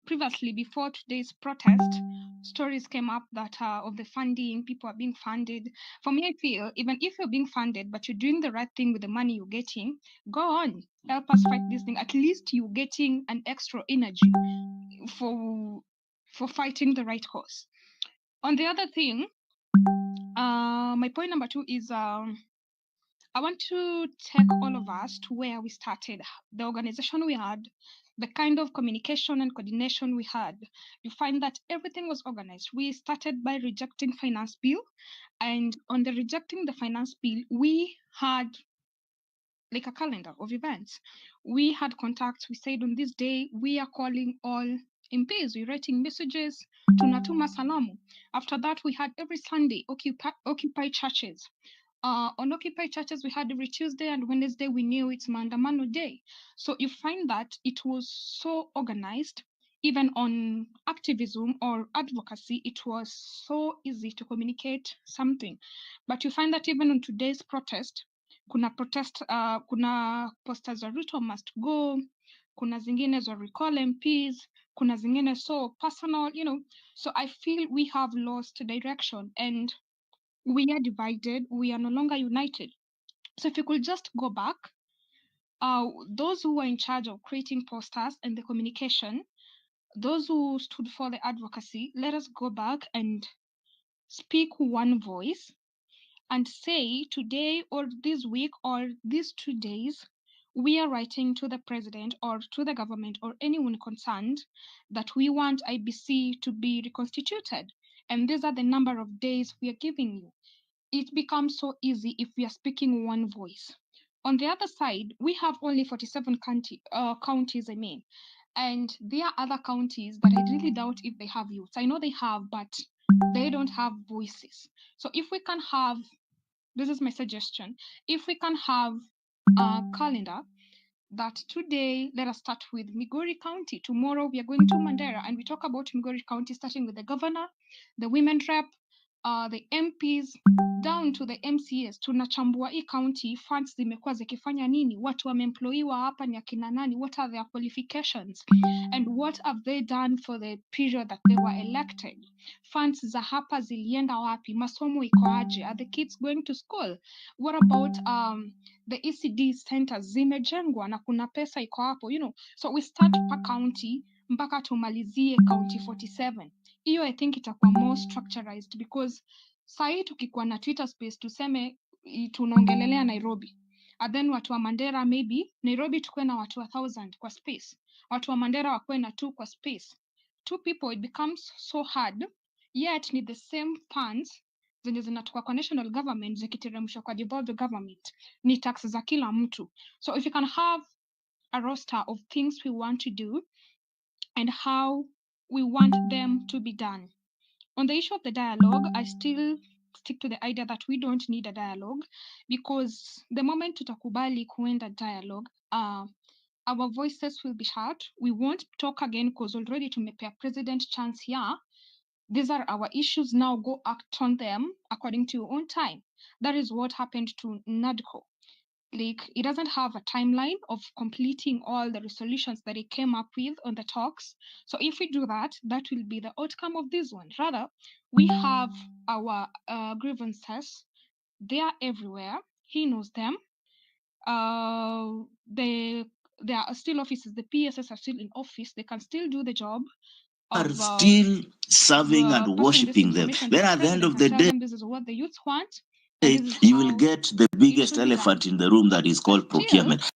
previously before today's protest, stories came up that of the funding, people are being funded. For me, I feel even if you're being funded, but you're doing the right thing with the money you're getting, go on, help us fight this thing. At least you're getting an extra energy for fighting the right cause. On the other thing, my point number 2 is I want to take all of us to where we started, the organization we had, the kind of communication and coordination we had. You find that everything was organized. We started by rejecting finance bill, and on the rejecting the finance bill, we had like a calendar of events. We had contacts. We said on this day, we are calling all MPs. We're writing messages, tunatuma salamu. After that, we had every Sunday, occupy churches. On Occupy churches, we had every Tuesday and Wednesday, we knew it's Maandamano Day. So you find that it was so organized, even on activism or advocacy, it was so easy to communicate something. But you find that even on today's protest, kuna posters za Ruto must go, kuna zingine za recall MPs, kuna zingine so personal, So I feel we have lost direction and we are divided, we are no longer united. So if you could just go back, those who were in charge of creating posters and the communication, those who stood for the advocacy, let us go back and speak one voice and say today or this week or these 2 days, we are writing to the president or to the government or anyone concerned that we want IBC to be reconstituted. And these are the number of days we are giving you. It becomes so easy if we are speaking one voice. On the other side, we have only 47 counties, and there are other counties that I really doubt if they have youths. I know they have, but they don't have voices. So if we can have, this is my suggestion, if we can have a calendar that today, let us start with Migori County. Tomorrow we are going to Mandera and we talk about Migori County, starting with the governor, the women rep, the MPs down to the MCS. Tunachambua hii county, funds zimekuwa zikifanya nini, watu wameemployiwa hapa ni akina nani, what are their qualifications and what have they done for the period that they were elected. Funds za hapa zilienda wapi, masomo iko aje, are the kids going to school, what about the ECD centers zimejengwa na kuna pesa iko hapo, so we start per county mpaka tumalizie county 47. Hiyo I think itakuwa more structurized because sahi tukikuwa na Twitter space tuseme tunaongelelea Nairobi, and then watu wa Mandera, maybe Nairobi tukuwe na watu 1000 kwa space, watu wa Mandera wakuwe na 2 kwa space, 2 people, it becomes so hard, yet ni the same funds zenye zinatoka kwa national government zikiteremshwa kwa devolved government, ni tax za kila mtu. So if you can have a roster of things we want to do and how we want them to be done. On the issue of the dialogue, I still stick to the idea that we don't need a dialogue because the moment tutakubali kuenda dialogue, our voices will be heard. We won't talk again because already tumepea president chance here. These are our issues, now go act on them according to your own time. That is what happened to NADCO. Like, it doesn't have a timeline of completing all the resolutions that it came up with on the talks. So if we do that, that will be the outcome of this one. Rather, we have our grievances. They are everywhere. He knows them. There are still offices. The PSS are still in office. They can still do the job Are of still serving and passing this worshipping them. information to Then the at the end president of and the tell day, them this is what the youths want, and this is you will how get the it biggest should be done. elephant in the room that is called Still, procurement.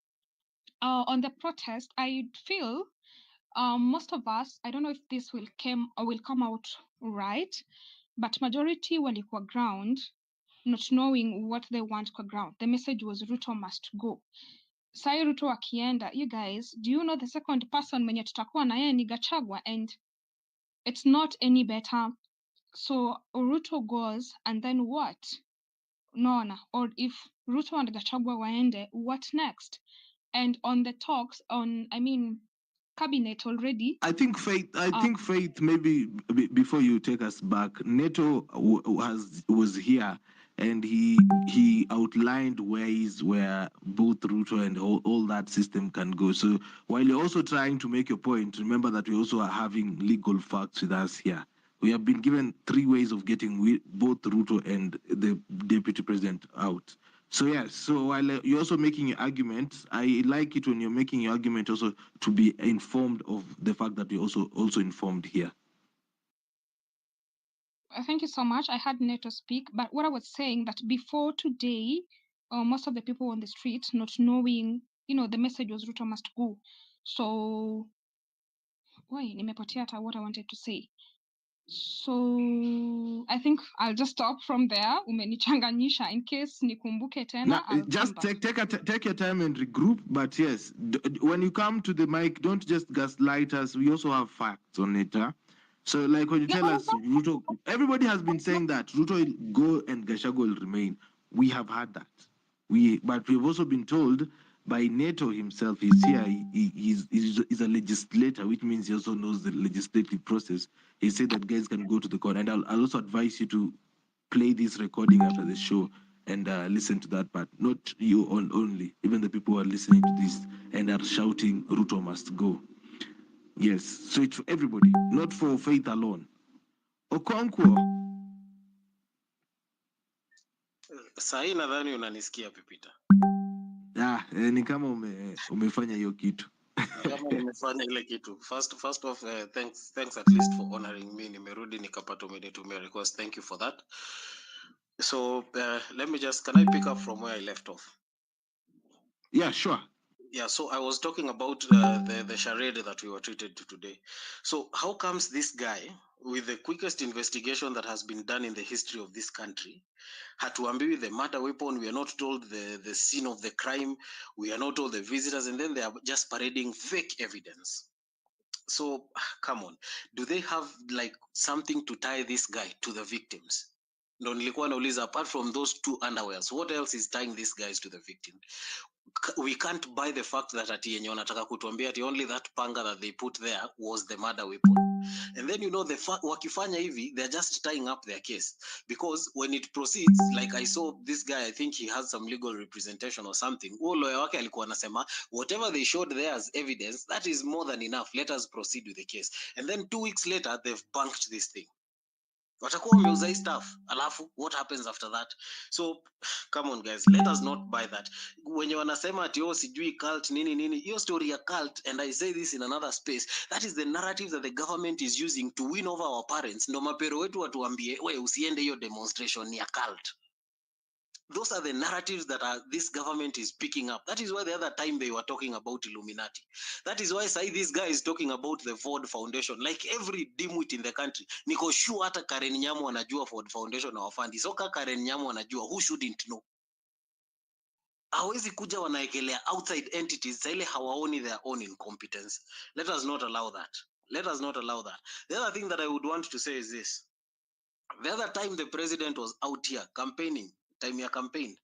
on the protest, I feel most of us, I don't know if this will come out right, but majority walikuwa ground not knowing what they want kwa ground. The message was Ruto must go. Sai Ruto akienda, you guys, do you know the second person mwenye tutakuwa na yeye ni Gachagua, and it's not any better. So Ruto goes, and then what? Nona. Or if Ruto and Gachagua waende, what next? And on the talks on, cabinet already. I think Faith. Maybe before you take us back, Neto was here, and he outlined ways where both Ruto and all that system can go. So while you're also trying to make your point, remember that we also are having legal facts with us here. We have been given 3 ways of getting both Ruto and the deputy president out. So yes, so while you're also making your argument, I like it when you're making your argument also to be informed of the fact that you're also informed here. Thank you so much. I had Neto speak, but what I was saying that before today, most of the people on the street not knowing, the message was Ruto must go. So, why nimepotea hata what I wanted to say. So I think I'll just stop from there. Umenichanganyisha. In case nikumbuke tena, Now, I'll just come back. take your time and regroup. But yes, when you come to the mic, don't just gaslight us. We also have facts on it. Huh? So, like when you tell us, Ruto, everybody has been saying that Ruto will go and Gachagua will remain. We have had that. But we've also been told by Neto himself. He's here. He's a legislator, which means he also knows the legislative process. He said that guys can go to the court, and I'll also advise you to play this recording after the show and listen to that part. Not you only, even the people who are listening to this and are shouting, Ruto must go. Yes, so it's for everybody, not for Faith alone. Okonkwo. Sahi nadhani unanisikia Pipita. Ni kama umefanya hiyo kitu. Kama nimefanya ile kitu. First off, thanks at least for honoring me. Nimerudi nikapata umenitumia request. Thank you for that. So can I pick up from where I left off? Yeah, sure. Yeah, so I was talking about the charade that we were treated to today. So how comes this guy, with the quickest investigation that has been done in the history of this country, hatuambiwi the murder weapon, we are not told the scene of the crime, we are not told the visitors, and then they are just parading fake evidence. So come on, do they have like something to tie this guy to the victims? Ndo nilikuwa nauliza, apart from those 2 underwears, what else is tying these guys to the victim? We can't buy the fact that ati yenye wanataka kutuambia ati only that panga that they put there was the murder weapon. And then wakifanya hivi, they're just tying up their case, because when it proceeds, like I saw this guy, I think he has some legal representation or something. Huo lawyer wake alikuwa anasema whatever they showed there as evidence, that is more than enough, let us proceed with the case. And then 2 weeks later, they've bunked this thing. Watakuwa wameuza hii stuff, alafu what happens after that? So come on guys, let us not buy that. Wenye wanasema ati sijui cult nini, hiyo story ya cult, and I say this in another space, that is the narrative that the government is using to win over our parents. Ndo mapero wetu watuambie, we usiende hiyo demonstration ni ya cult. Those are the narratives that this government is picking up. That is why the other time they were talking about Illuminati. That is why this guy is talking about the Ford Foundation. Like every dimwit in the country. Niko sure hata Karen Nyamu anajua Ford Foundation na wafandi. Soka Karen Nyamu anajua. Who shouldn't know? Hawezi kuja wanaekelea outside entities za ile hawaoni their own incompetence. Let us not allow that. Let us not allow that. The other thing that I would want to say is this. The other time the president was out here campaigning, time ya campaign,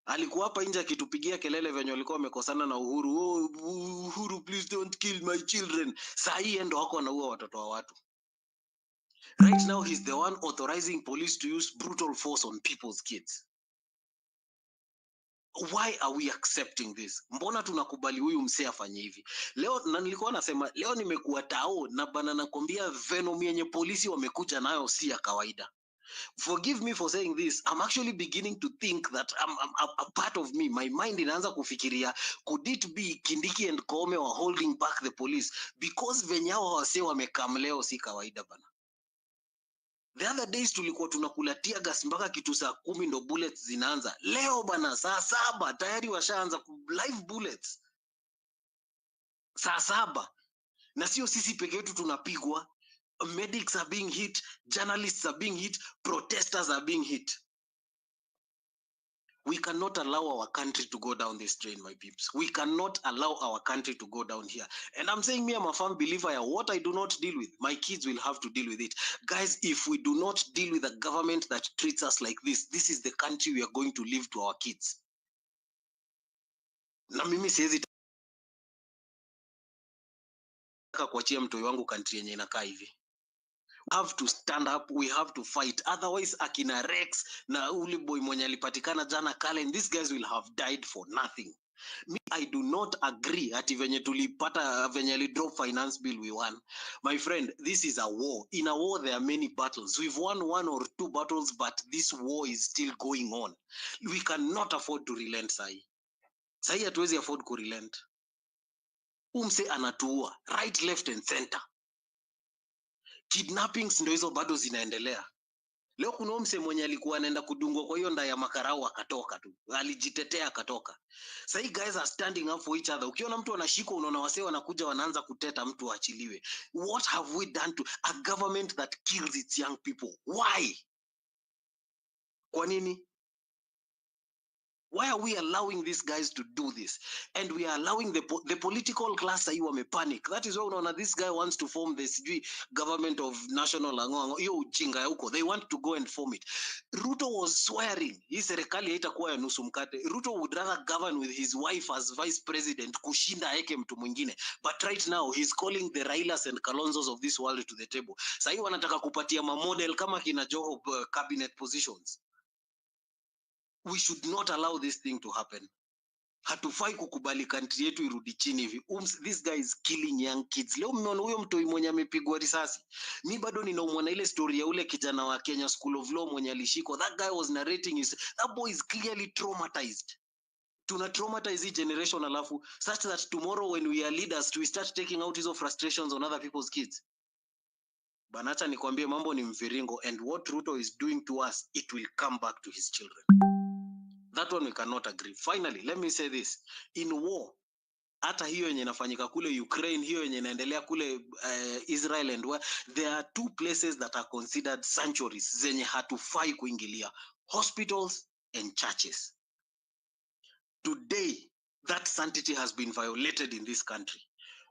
alikuwa hapa nje akitupigia kelele venye walikuwa wamekosana na Uhuru. Oh, Uhuru, please don't kill my children. Saa hii ndo wako wanaua watoto wa watu. Right now he's the one authorizing police to use brutal force on people's kids. Why are we accepting this? Mbona tunakubali huyu msee afanye hivi? Leo na nilikuwa nasema leo nimekuwa tao na bana nakwambia venom yenye polisi wamekuja nayo si ya kawaida. Forgive me for saying this. I'm actually beginning to think that a part of me, my mind inaanza kufikiria, could it be Kindiki and Koome were holding back the police because venyao wase wamekam leo si kawaida bana. The other days tulikuwa tunakula tear gas mpaka kitu saa 10 ndo bullets zinaanza. Leo bana saa 7 tayari washaanza live bullets. Saa 7. Na sio sisi peke yetu tunapigwa. Medics are being hit, journalists are being hit, protesters are being hit. We cannot allow our country to go down this drain, my peeps. We cannot allow our country to go down here. And I'm saying, me, I'm a firm believer. What I do not deal with, my kids will have to deal with it. Guys, if we do not deal with a government that treats us like this is the country we are going to leave to our kids. Na mimi siwezi taka kuachia mtoi wangu country yenye inakaa hivi. We have to stand up, we have to fight. Otherwise, akina Rex na uli boy mwenye alipatikana jana Kalen, these guys will have died for nothing. Me, I do not agree ati venye tulipata venye li drop finance bill we won. My friend, this is a war. In a war, there are many battles. We've won 1 or 2 battles, but this war is still going on. We cannot afford to relent, sahi. Sahi hatuwezi afford to relent. Umse anatuua, right, left, and center. Kidnappings ndo hizo bado zinaendelea. Leo kuna mse mwenye alikuwa anaenda kudungwa kwa hiyo nda ya makarau akatoka tu. Alijitetea akatoka. Sasa hii guys are standing up for each other. Ukiona mtu anashikwa unaona wasee wanakuja wanaanza kuteta mtu aachiliwe. What have we done to a government that kills its young people? Why? Kwa nini? Why are we allowing these guys to do this? And we are allowing the political class ayi wame panic. That is why unaona this guy wants to form this government of national ango. Hiyo ujinga ya huko. They want to go and form it. Ruto was swearing. Hii serikali haitakuwa ya nusu mkate. Ruto would rather govern with his wife as vice president kushinda eke mtu mwingine. But right now he's calling the Railas and Kalonzos of this world to the table. Sahi wanataka kupatia model kama kina Joho cabinet positions. We should not allow this thing to happen. Hatufai kukubali country yetu irudi chini hivi. This guy is killing young kids. Leo mmeona huyo mtoi mwenye amepigwa risasi. Mi bado ninaumwa na ile story ya ule kijana wa Kenya School of Law mwenye alishikwa. That guy was narrating that boy is clearly traumatized. Tuna traumatize hii generation alafu such that tomorrow when we are leaders we start taking out his frustrations on other people's kids. Banacha nikwambie mambo ni mviringo, and what Ruto is doing to us, it will come back to his children. That one we cannot agree. Finally, let me say this. In war, hata hiyo yenye inafanyika kule Ukraine, hiyo yenye inaendelea kule Israel and where, there are 2 places that are considered sanctuaries zenye hatufai kuingilia. Hospitals and churches. Today, that sanctity has been violated in this country.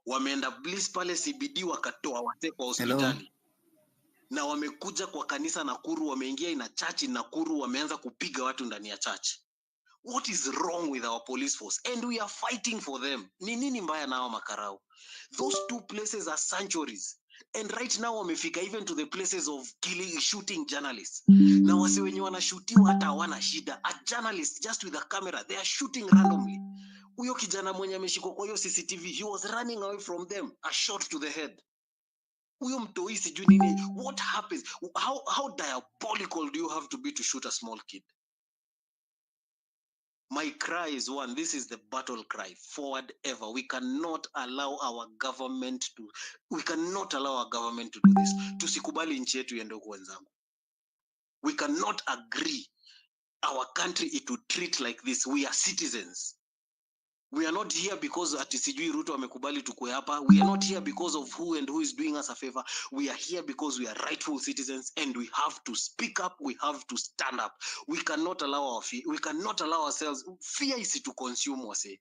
Wameenda Bliss pale CBD wakatoa wate kwa hospitali. Na wamekuja kwa kanisa Nakuru, wameingia ina church Nakuru, wameanza kupiga watu ndani ya church. What is wrong with our police force? And we are fighting for them. Ni nini mbaya na hao makarau? Those 2 places are sanctuaries. And right now wamefika even to the places of shooting journalists. Na wase wenye wanashutiwa hata hawana shida. A journalist just with a camera, they are shooting randomly. Huyo kijana mwenye ameshikwa kwa hiyo CCTV, he was running away from them, a shot to the head. Huyo mtoi sijui nini. What happens? How diabolical do you have to be to shoot a small kid? My cry is one. This is the battle cry. Forward ever. We cannot allow our government to do this. Tusikubali nchi yetu iende huko wenzangu. We cannot agree our country it would treat like this. We are citizens. We are not here because ati sijui Ruto amekubali tukue hapa. We are not here because of who and who is doing us a favor. We are here because we are rightful citizens and we have to speak up. We have to stand up. We cannot allow we cannot allow ourselves. Fear is to consume, wase.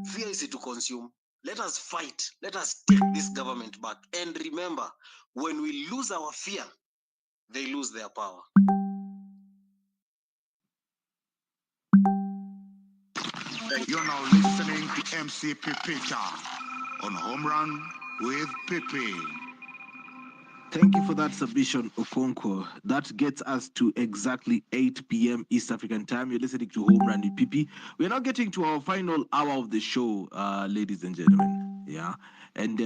Fear is to consume. Let us fight. Let us take this government back. And remember, when we lose our fear, they lose their power. You're now listening to MC Pipita on Home Run with Pipi. Thank you for that submission, Okonkwo. That gets us to exactly 8 p.m. East African time. You're listening to Home Run with Pipi. We're now getting to our final hour of the show, ladies and gentlemen. Yeah. And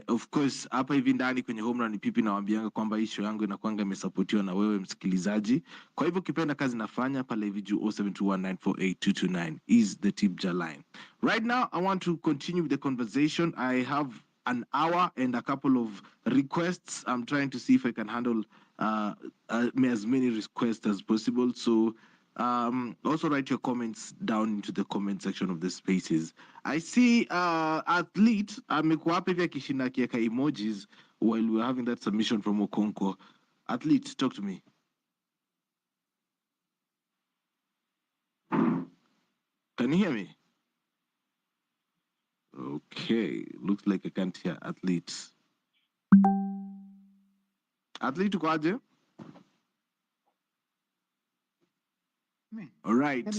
of course, hapa hivi ndani kwenye Home Run with Pipi nawaambianga kwamba hii show yangu inakuanga imesapotiwa na wewe msikilizaji. Kwa hivyo ukipenda kazi nafanya pale hivi juu 0721948229 is the Tibja line. Right now, I want to continue with the conversation. I have an hour and a couple of requests. I'm trying to see if I can handle as many requests as possible. So also write your comments down into the comment section of the spaces. I see athlete amekuwa hapa hivi akishinda akiweka emojis while we're having that submission from Okonkwo. Athlete, talk to me. Can you hear me? Okay, looks like I can't hear athletes. Athlete kwaje? Me. All right. Can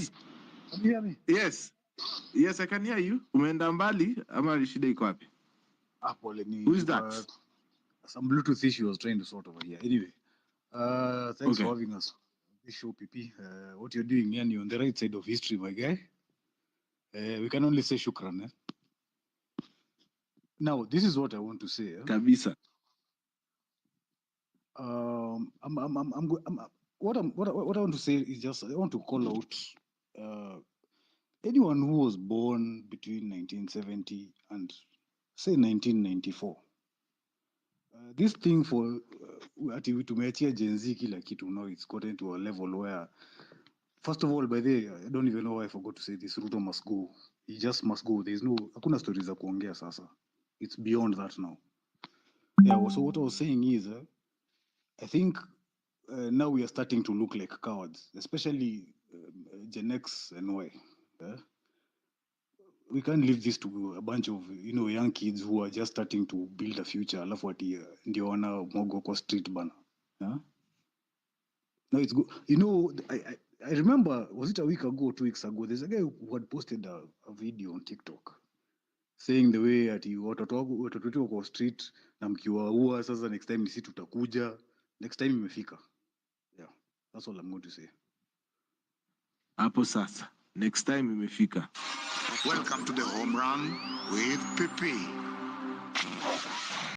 you hear me? Yes. Yes, I can hear you. Umeenda mbali ama shida iko wapi? Pole ni. Who is that? Some Bluetooth issue I was trying to sort over here. Anyway, thanks Okay. for having us. This show, PP. What you're doing here, you're on the right side of history, my guy. We can only say shukran. Now, this is what I want to say. Kabisa. What I want to say is just I want to call out anyone who was born between 1970 and say 1994. This thing for ati tumeachia Gen Z kila kitu now it's gotten to a level where first of all by the way, I don't even know why I forgot to say this, Ruto must go. He just must go. There's no hakuna stories za kuongea sasa. It's beyond that now. Yeah, so what I was saying is I think now we are starting to look like cowards, especially Gen X and Y. We can't leave this to a bunch of young kids who are just starting to build a future. Alafu ati ndio wana mogo kwa street bana. No, it's good. I remember, was it a week ago or 2 weeks ago? There's a guy who had posted a video on TikTok saying the way ati watoto wetu kwa street na mkiwaua sasa next time sisi tutakuja. Next time imefika. Yeah, that's all I'm going to say. Hapo sasa. Next time imefika. Welcome to the home run with Pipi.